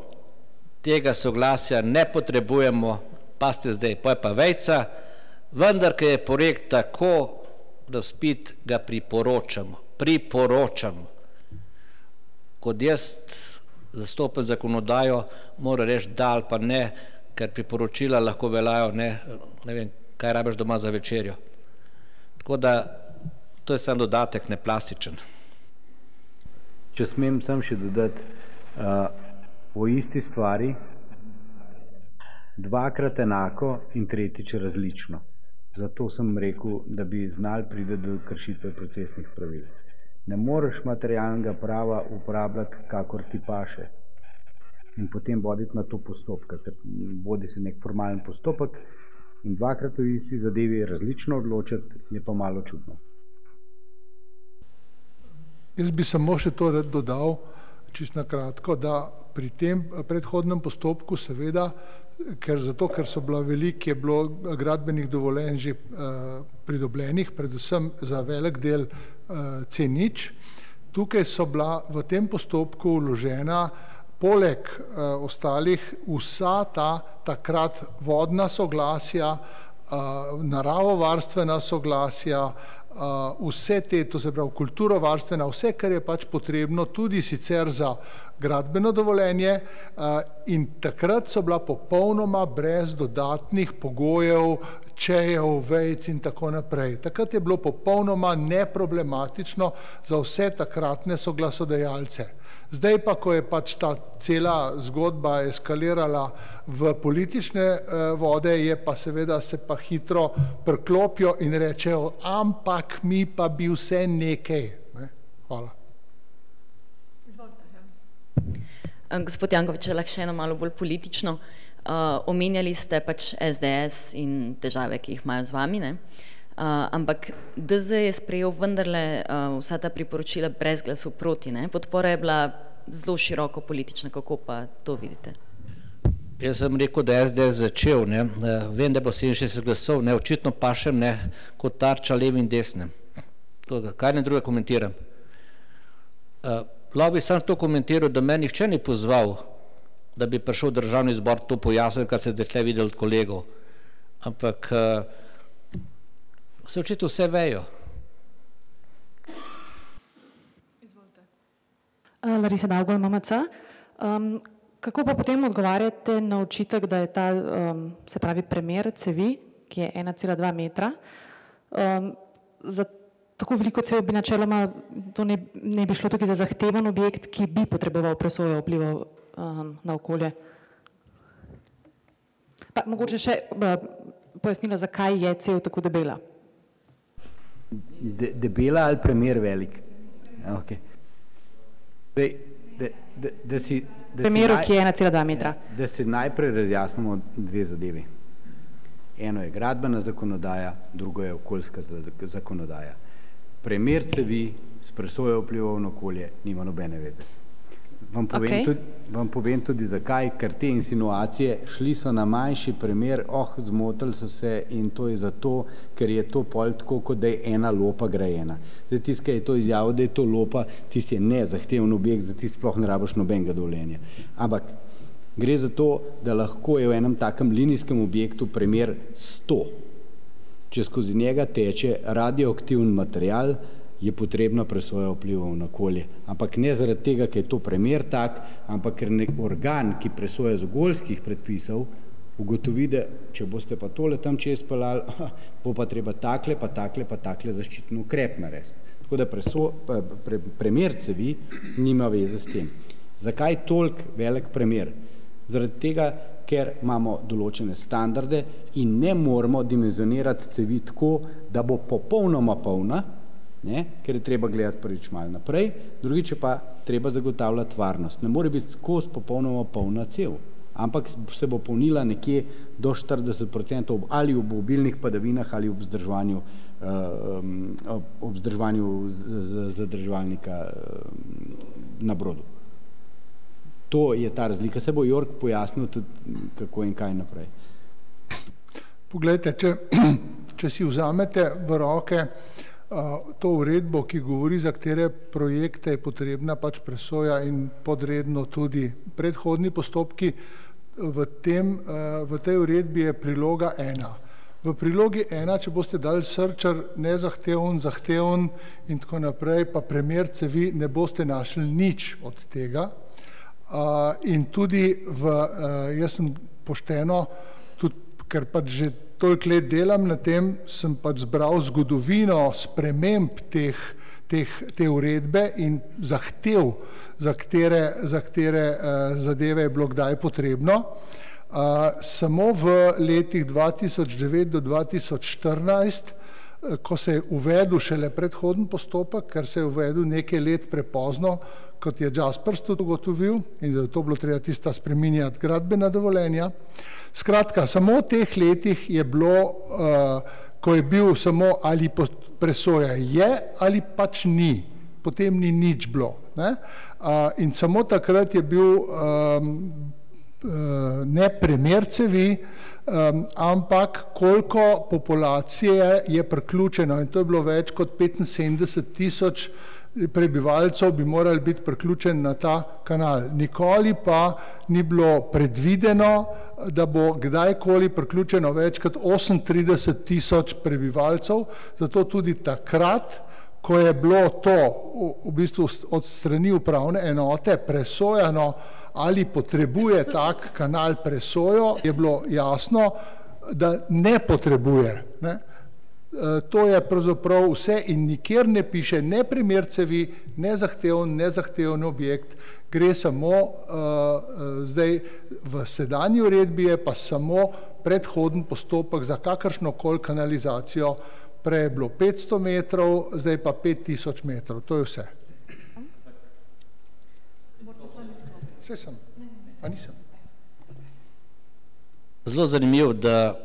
tega soglasja ne potrebujemo, pa ste zdaj, pa vejca, vendar, ker je projekt tako razpit, ga priporočamo. Kot jaz zastopam zakonodajo, mora reči da ali pa ne, ker priporočila lahko veljajo, ne vem, kaj rabiš doma za večerjo. Tako da, to je samo dodatek, ne plastičen. Če smem sam še dodati, o isti stvari, dvakrat enako in tretjič različno. Zato sem rekel, da bi znali priti do kršitve procesnih pravil. Ne moreš materialnega prava uporabljati, kakor ti paše in potem voditi na to postopka, ker vodi se nek formalen postopek in dvakrat v isti zadevi različno odločiti, je pa malo čudno. Jaz bi samo še to dodal, čisto na kratko, da pri tem predhodnem postopku seveda, ker so bila velike, je bilo gradbenih dovoljenj že pridobljenih, predvsem za velik del C0. Tukaj so bila v tem postopku vložena poleg ostalih vsa takrat vodna soglasja, naravovarstvena soglasja, vse te, to se pravi kulturovarstvena, vse, kar je pač potrebno tudi sicer za gradbeno dovoljenje in takrat so bila popolnoma brez dodatnih pogojev, čejev, vejc in tako naprej. Takrat je bilo popolnoma neproblematično za vse takratne soglasodajalce. Zdaj pa, ko je pač ta cela zgodba eskalirala v politične vode, je pa seveda se pa hitro priklopijo in rečejo, ampak mi pa bi vse nekaj. Hvala. Gospod Janković, lahko še eno malo bolj politično. Omenjali ste pač SDS in težave, ki jih imajo z vami, ne? Ampak DZ je sprejel vendarle vsa ta priporočila brez glasu proti, ne? Podpora je bila zelo široko politična, kako pa to vidite? Jaz sem rekel, da je SDS začel, ne? Vem, da bo 67 glasov, ne, očitno pašem, ne, kot tarča levim in desnem. Kaj ne druge komentiram? Lahko bi sam to komentiral, da me nihče ni pozval, da bi prišel v državni zbor to pojasniti, kar se je tukaj videli od kolegov. Ampak se očitno vse vejo. Izvolite. Larisa Davgol, MMC. Kako pa potem odgovarjate na očitek, da je ta, se pravi, premer cevi, ki je 1,2 metra, za tako veliko cev bi načeloma to ne bi šlo tukaj za zahteven objekt, ki bi potreboval presojo vplivov na okolje. Pa mogoče še pojasnila, zakaj je cev tako debela? Debela ali premer velik? Premeru, ki je 1,2 metra. Da se najprej razjasnimo dve zadevi. Eno je gradbena zakonodaja, drugo je okoljska zakonodaja. Premer cevi s presojo vplivov na okolje nima nobene veze. Vam povem tudi zakaj, ker te insinuacije šli so na manjši primer, zmotili so se in to je zato, ker je to pol tako, kot da je ena lopa grajena. Zdaj tisti, ki je to izjavil, da je to lopa, tisti je nezahteven objekt, za tisti sploh ne rabiš nobenega dovoljenja. Ampak gre za to, da lahko je v enem takem linijskem objektu premer 100. Če skozi njega teče radioaktivni material, je potrebna presoja vplivov na okolje. Ampak ne zaradi tega, ker je to premer tak, ampak ker nek organ, ki presoja z okoljskih predpisov, ugotovi, da če boste pa tole tam čez peljali, bo pa treba takle, pa takle zaščitni ukrep narediti. Tako da premer cevi nima veze s tem. Zakaj toliko velik premer? Zaradi tega, ker imamo določene standarde in ne moramo dimenzionirati cevi tako, da bo popolnoma polna, ker je treba gledati prvič malo naprej, drugič je pa treba zagotavljati varnost. Ne more biti skozi popolnoma polna cev, ampak se bo polnila nekje do 40% ali ob obilnih padavinah ali ob vzdrževanju zadrževalnika na brodu. To je ta razlika. Se bo Jork pojasnil tudi kako in kaj naprej. Poglejte, če si vzamete v roke to uredbo, ki govori, za katere projekte je potrebna pač presoja in podredno tudi predhodni postopki, v tej uredbi je priloga 1. V prilogi 1, če boste dali srčar nezahteven, zahteven in tako naprej, pa premer cevi, ne boste našli nič od tega. In tudi jaz sem pošteno, tudi ker pač že toliko let delam na tem, sem pač zbral zgodovino sprememb te uredbe in zahtev, za katere zadeve je bilo kdaj potrebno. Samo v letih 2009 do 2014, ko se je uvedel šele predhoden postopek, ker se je uvedel nekaj let prepozno, kot je Jaspers tudi ugotovil, in da je to bilo treba tista spreminjati gradbena dovoljenja. Skratka, samo v teh letih je bilo, ko je bil samo ali presoja je ali pač ni, potem ni nič bilo. In samo takrat je bil ne premer cevi, ampak koliko populacije je priključeno, in to je bilo več kot 75 000 prebivalcev bi morali biti priključeni na ta kanal. Nikoli pa ni bilo predvideno, da bo kdajkoli priključeno več kot 38 000 prebivalcev, zato tudi takrat, ko je bilo to v bistvu od strani upravne enote presojano, ali potrebuje tak kanal presojo, je bilo jasno, da ne potrebuje. To je pravzaprav vse in nikjer ne piše ne primer cevi, ne zahteven objekt, gre samo zdaj v sedanji uredbi je pa samo predhoden postopek za kakršnokoli kanalizacijo. Prej je bilo 500 metrov, zdaj pa 5000 metrov, to je vse. Vse sem, pa nisem. Zelo zanimivo, da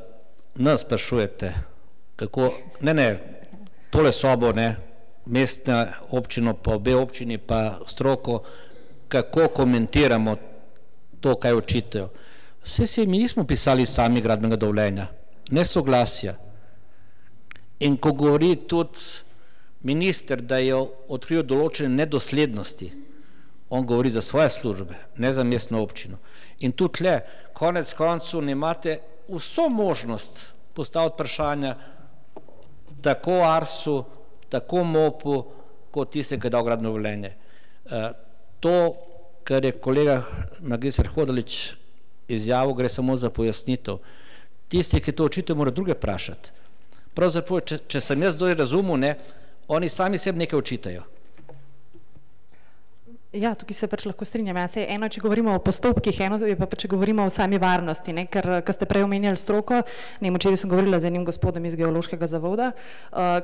nas sprašujete, kako, tole sobo, mestna občino, pa obe občini, pa stroko, kako komentiramo to, kaj očitajo. Vse mi nismo pisali sami gradbenega dovoljenja, ne soglasja. In ko govori tudi minister, da je odkril določene nedoslednosti, on govori za svoje službe, ne za mestno občino. In tudi tle, konec koncev, imate vso možnost postaviti vprašanja tako ARS-u, tako MOP-u, kot tiste, ki je dal gradbeno dovoljenje. To, kar je kolega magister Hodalič izjavil, gre samo za pojasnitev. Tisti, ki to očitajo, morajo druge vprašati. Pravzaprav, če sem jaz dobro razumel, oni sami sebi nekaj očitajo. Ja, tukaj se pač lahko strinjam. Eno, če govorimo o postopkih, eno je pa če govorimo o sami varnosti, ker ste prej omenjali stroko, včeraj sem govorila z enim gospodom iz Geološkega zavoda,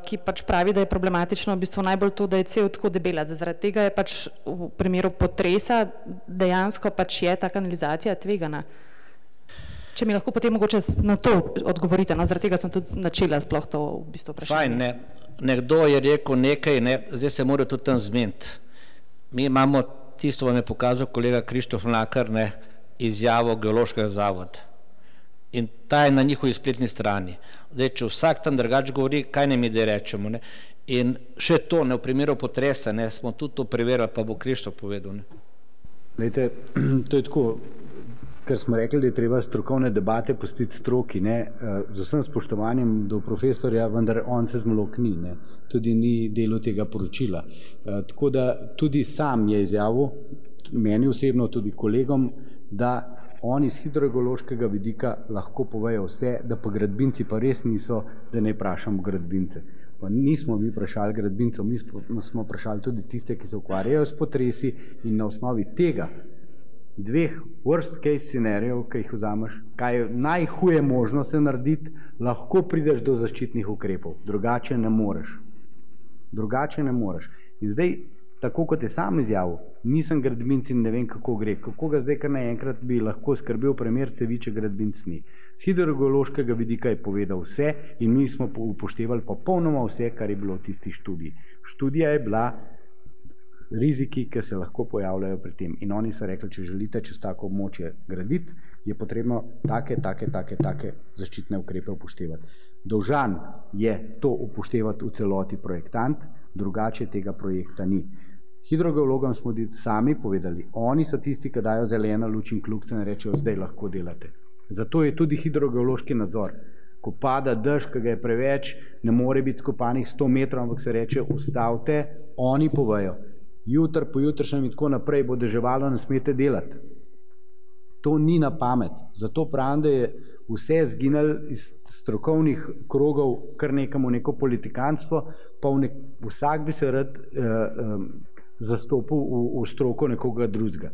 ki pač pravi, da je problematično v bistvu najbolj to, da je cev tako debela, da zaradi tega je pač v primeru potresa dejansko pač je ta kanalizacija tvegana. Če mi lahko potem mogoče na to odgovorite, zaradi tega sem tudi načela sploh to v bistvu vprašanje. Fajn, nekdo je rekel nekaj, zdaj se mora tudi tam zmeniti. Mi imamo, tisto vam je pokazal kolega Krištof Mlakar, izjavo Geološkega zavoda. In ta je na njihovi spletni strani. Zdaj, če vsak tam drugače govori, kaj ne mi da rečemo. In še to, v primeru potresa, smo tudi to preverili, pa bo Krištof povedal. Glejte, to je tako, ker smo rekli, da je treba strokovne debate pustiti stroki, z vsem spoštovanjem do profesorja, vendar on se zmlok ni, tudi ni delo tega poročila. Tako da tudi sam je izjavil, meni osebno, tudi kolegom, da oni iz hidrogeološkega vidika lahko povejo vse, da pa gradbinci pa res niso, da ne vprašamo gradbince. Pa nismo mi vprašali gradbincev, mi smo vprašali tudi tiste, ki se ukvarjajo s potresi in na osnovi tega dveh worst case scenarijev, ki jih vzameš, kaj je najhuje možno se narediti, lahko prideš do zaščitnih ukrepov. Drugače ne moreš. In zdaj, tako kot je sam izjavil, nisem gradbinc in ne vem, kako gre. Kako ga zdaj kar naenkrat bi lahko skrbel primer cevi, če gradbinc ni. Z hidrogeološkega vidika je povedal vse in mi smo upoštevali popolnoma vse, kar je bilo v tisti študiji. Študija je bila riziki, ki se lahko pojavljajo pri tem. In oni so rekli, če želite čez tako območje graditi, je potrebno take zaščitne ukrepe upoštevati. Dolžan je to upoštevati v celoti projektant, drugače tega projekta ni. Hidrogeologom smo sami povedali, oni so tisti, ki dajo zeleno luč in kljukico in rečejo, zdaj lahko delate. Zato je tudi hidrogeološki nadzor. Ko pada dež, ki ga je preveč, ne more biti skopanih 100 metrov, ampak se reče, ustavite, oni povejo. Jutri, pojutrišnjem in tako naprej bo deževalo, ne smete delati. To ni na pamet. Zato pravim, da je vse zginilo iz strokovnih krogov kar nekamo neko politikanstvo, pa vsak bi se rad zastopil v stroko nekoga drugega.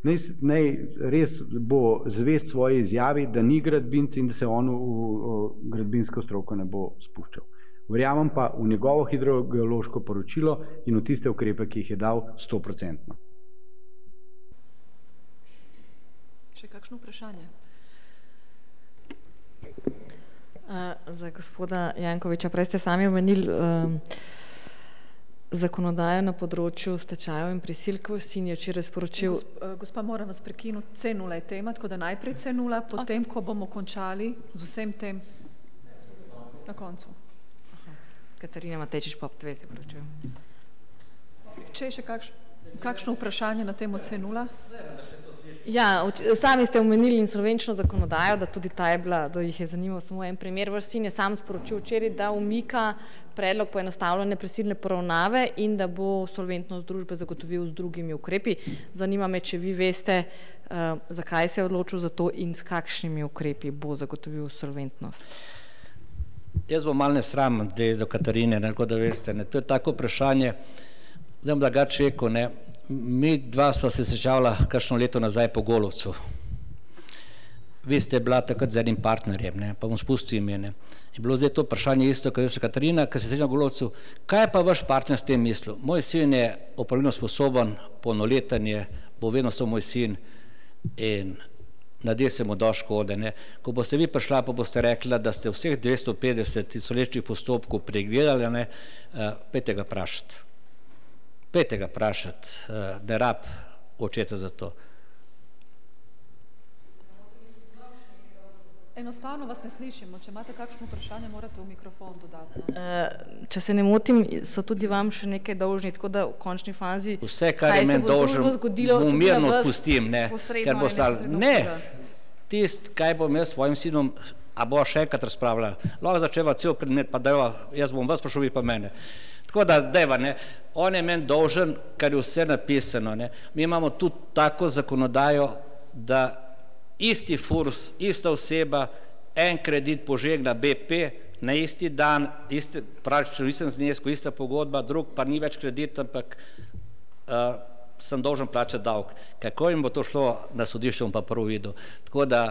Naj res bo zvest svoji izjavi, da ni gradbinec in da se on v gradbinsko stroko ne bo spuščal. Verjamem pa v njegovo hidrogeološko poročilo in v tiste ukrepe, ki jih je dal 100%. Še kakšno vprašanje? Za gospoda Jankoviča, prej ste sami omenili zakonodajo na področju stečajev in prisilk v Sin je včeraj sporočil. Gospa, moram vas prekinuti, C0 je tema, tako da najprej C0, potem, ko bomo končali z vsem tem na koncu. Katarina Matečič, POP 2, se poročujem. Če je še kakšno vprašanje na temo C0? Ja, sami ste omenili insolvenčno zakonodajo, da tudi ta je bila, da jih je zanimal samo en primer. Vaš sin je sam sporočil včeraj, da umika predlog poenostavljene prisilne poravnave in da bo solventnost družbe zagotovil z drugimi ukrepi. Zanima me, če vi veste, zakaj se je odločil za to in s kakšnimi ukrepi bo zagotovil solventnost. Jaz bom malo nesram do Katarine, tako da veste. To je tako vprašanje, da bom drugače rekel, mi dva sva se srečavala kakšno leto nazaj po Golovcu. Vi ste bila takrat z enim partnerjem, pa bom spustil ime. Je bilo zdaj to vprašanje isto, kot je Katarina, ki se sreča na Golovcu. Kaj je pa vaš partner s tem mislil? Moj sin je opravilno sposoben, polnoleten je, bo vedno so moj sin in nadej se mu do škode. Ko boste vi prišla, pa boste rekla, da ste vseh 250 insolvenčnih postopkov pregledali, pejte ga vprašati. Pejte ga vprašati, ne rab očeta za to. Enostavno vas ne slišimo. Če imate kakšno vprašanje, morate v mikrofon dodatno. Če se ne motim, so tudi vam še nekaj dolžni, tako da v končni fazi, vse, kar je meni dolžen, bom mirno odpustim, ker bo ostalo. Ne, tist, kaj bom jaz s svojim sinom, a bo še enkrat razpravljala. Lahko začeva cel predmet, pa dajva, jaz bom vas sprašal, vi pa mene. Tako da, dajva, on je meni dolžen, kar je vse napisano. Mi imamo tudi tako zakonodajo, da isti furs, ista oseba, en kredit požegna BP, na isti dan, praktično nisem znesko, ista pogodba, drug pa ni več kredit, ampak sem dolžen plačati davek. Kako jim bo to šlo na sodišče, bom pa prvo videl. Tako da,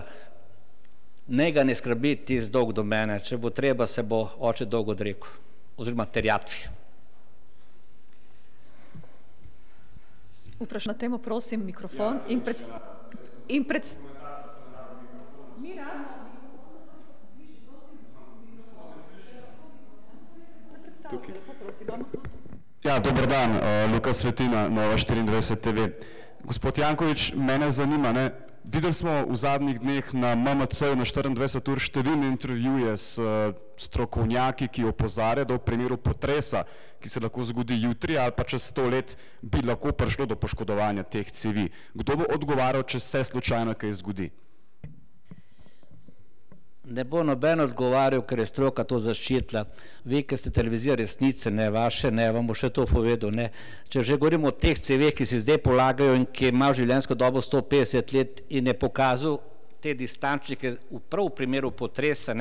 ne ga ne skrbi tisti dolg do mene, če bo treba, se bo oče dolgo odrekel, oziroma terjatvi. Vprašanje na temo, prosim, mikrofon in Ja, dober dan, Luka Svetina, Nova 24 TV. Gospod Jankovič, mene zanima, videli smo v zadnjih dneh na MMC na 24 ur številne intervjuje s strokovnjaki, ki opozarjajo, da v primeru potresa, ki se lahko zgodi jutri ali pa čez 100 let, bi lahko prišlo do poškodovanja teh cevi. Kdo bo odgovarjal, če se slučajno kaj zgodi? Ne bo noben odgovarjal, ker je stroka to zaščitila. Vi, ki ste televizija resnice, vaše, vam bo še to povedal. Če že govorimo o teh ceveh, ki se zdaj polagajo in ki ima življenjsko dobo 150 let in je pokazal te distančnike prav v primeru potresa,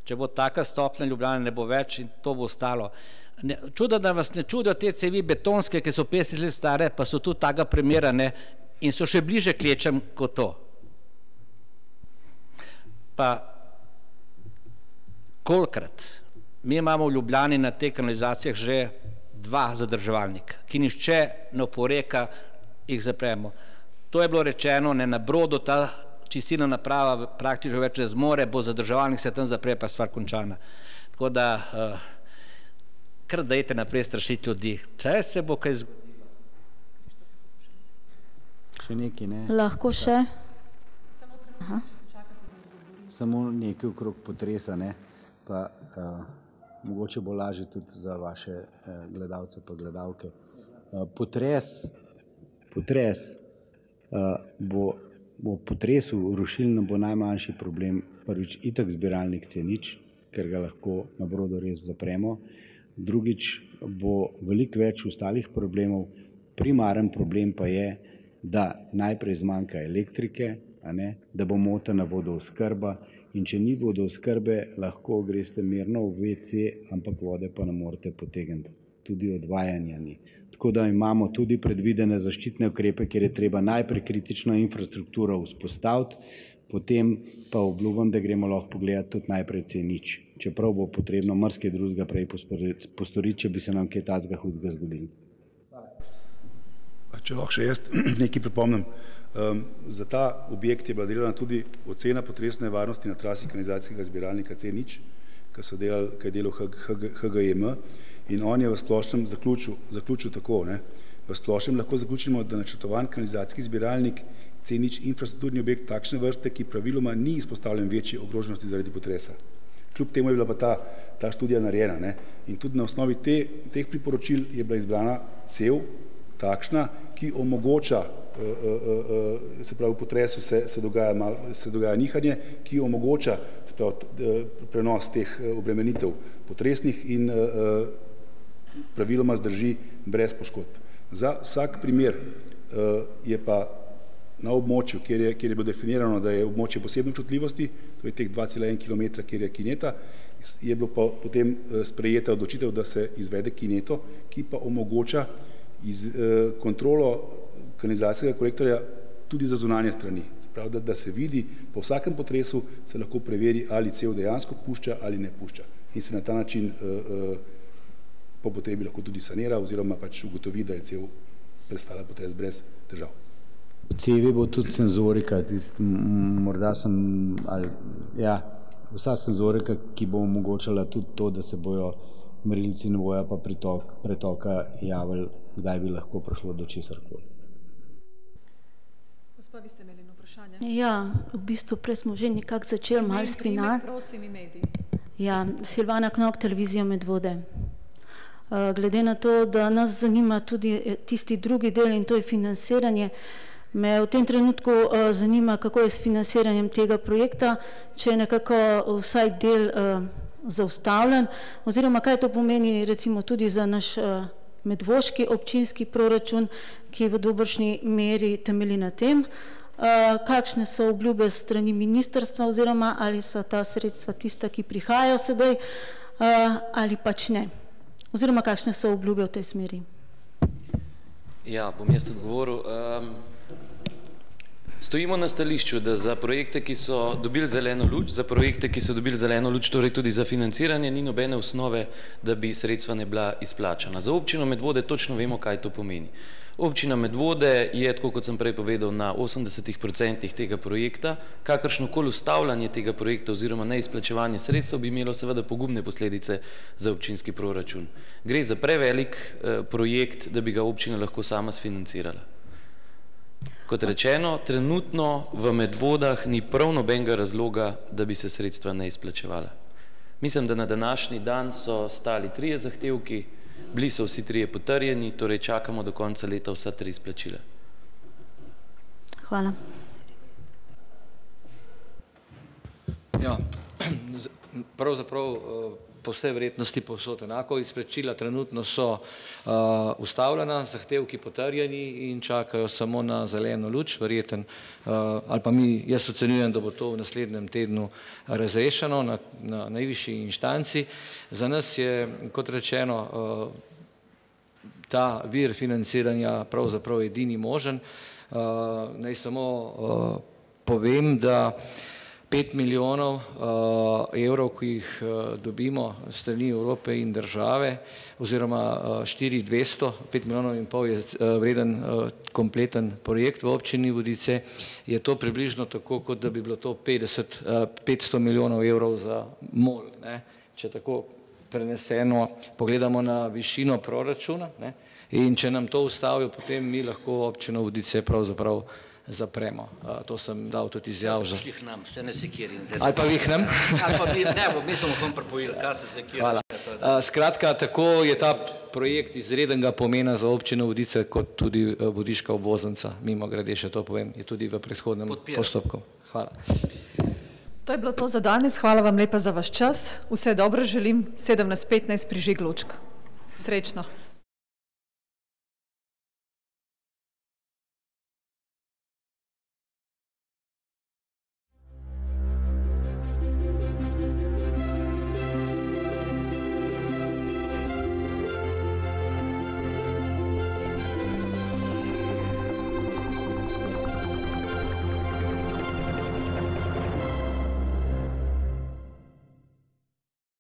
če bo taka stopnja Ljubljane, ne bo več in to bo ostalo. Čudo, da vas ne čudijo te cevi betonske, ki so 50 let stare, pa so tudi taka primera in so še bliže klečem kot to. Pa kolikrat? Mi imamo v Ljubljani na teh kanalizacijah že 2 zadrževalnika, ki nišče ne oporeka, jih zapremo. To je bilo rečeno, na Brodu ta čistilna naprava praktično več ne zmore, bo zadrževalnik se tam zapre, pa je stvar končana. Tako da, kar dajte naprej strašiti ljudi. Če se bo kaj zgodilo? Še nekaj, ne? Lahko še? Samo nekaj okrog potresa, ne? Pa mogoče bo lažje tudi za vaše gledalce pa gledalke. Potres bo potresu rušilnem bo najmanjši problem prvič itak zbiralnik C0, ker ga lahko na Brodu res zapremo. Drugič bo veliko več ostalih problemov. Primaren problem pa je, da najprej zmanjka elektrike, da bo motena vodooskrba in če ni vodooskrbe, lahko greste mirno v WC, ampak vode pa ne morete potegniti. Tudi odvajanja ni. Tako da imamo tudi predvidene zaščitne ukrepe, kjer je treba najprej kritično infrastrukturo vzpostaviti, potem pa obljubim, da gremo lahko pogledati tudi najprej C0. Čeprav bo potrebno marsikaj drugega prej postoriti, če bi se nam kaj takega hudega zgodilo. Če lahko še jaz nekaj pripomnim. Za ta objekt je bila delana tudi ocena potresne varnosti na trasi kanalizacijskega zbiralnika C0, ki je delal HGM, in on je v splošnem zaključil tako. V splošnem lahko zaključimo, da načrtovan kanalizacijski zbiralnik C0 infrastrukturni objekt takšne vrste, ki praviloma ni izpostavljen večji ogroženosti zaradi potresa. Kljub temu je bila pa ta študija narejena. In tudi na osnovi teh priporočil je bila izbrana cev takšna, ki omogoča, se pravi v potresu se dogaja nihanje, ki omogoča prenos teh obremenitev potresnih in praviloma zdrži brez poškodb. Za vsak primer je pa na območju, kjer je bilo definirano, da je območje posebne občutljivosti, to je teh 2,1 km, kjer je kineta, je bilo pa potem sprejeta odločitev, da se izvede kineto, ki pa omogoča kontrolo kanalizacijskega kolektorja tudi za zunanje strani. Pravi, da se vidi, po vsakem potresu se lahko preveri, ali cev dejansko pušča ali ne pušča. In se na ta način po potrebi lahko tudi sanira oziroma pač ugotovi, da je cev prestala potres brez težav. Cevi bo tudi senzorika, vsa senzorika, ki bo omogočala tudi to, da se bojo merilci nivoja pa pretoka javili, kdaj bi lahko prišlo do česarkoli. Gospa, vi ste imeli eno vprašanje? Ja, v bistvu prej smo že nekako začeli malo s Prosim, medij. Ja, Silvana Knok, Televizija Medvode. Glede na to, da nas zanima tudi tisti drugi del in to je financiranje, me v tem trenutku zanima, kako je s financiranjem tega projekta, če je nekako vsaj del zaustavljen, oziroma kaj to pomeni recimo tudi za naš medvoški občinski proračun, ki v dobršni meri temelji na tem, kakšne so obljube strani ministrstva oziroma ali so ta sredstva tista, ki prihajajo sedaj ali pač ne. Oziroma kakšne so obljube v tej smeri. Ja, bom jaz odgovoril. Stojimo na stališču, da za projekte, ki so dobili zeleno luč, torej tudi za financiranje, ni nobene osnove, da bi sredstva ne bila izplačana. Za občino Medvode točno vemo, kaj to pomeni. Občina Medvode je, tako kot sem prej povedal, na 80% tega projekta. Kakršnokoli ustavljanje tega projekta oziroma neizplačevanje sredstev bi imelo seveda pogubne posledice za občinski proračun. Gre za prevelik projekt, da bi ga občina lahko sama sfinancirala. Kot rečeno, trenutno v Medvodah ni prav nobenega razloga, da bi se sredstva ne izplačevala. Mislim, da na današnji dan so stali 3 zahtevki, bili so vsi 3 potrjeni, torej čakamo do konca leta vsa 3 izplačila. Hvala. Ja, pravzaprav po vsej verjetnosti povsod enako. Izplačila trenutno so ustavljena, zahtevki potrjeni in čakajo samo na zeleno luč, verjeten, ali pa jaz ocenjujem, da bo to v naslednjem tednu razrešeno na najvišji inštanci. Za nas je, kot rečeno, ta vir financiranja pravzaprav edini možen. Naj samo povem, da 5 milijonov evrov, ki jih dobimo strani Evrope in države, oziroma 4,200, 5 milijonov in pol je vreden kompleten projekt v občini Vodice, je to približno tako, kot da bi bilo to 500 milijonov evrov za MOL. Če tako preneseno pogledamo na višino proračuna, In če nam to ustavijo, potem mi lahko občino Vodice pravzaprav zapremo. To sem dal tudi izjav. Šli k nam, se ne sekiri. Ali pa vi k nam? Ali pa mi, ne, mi smo vam pripojili, kaj se sekiri. Hvala. Skratka, tako je ta projekt izrednega pomena za občino Vodice, kot tudi vodiška obvoznica, mimo grede še to povem, je tudi v predhodnem postopku. Hvala. To je bilo to za danes. Hvala vam lepa za vaš čas. Vse dobro želim. 17:15 prižig lučk. Srečno.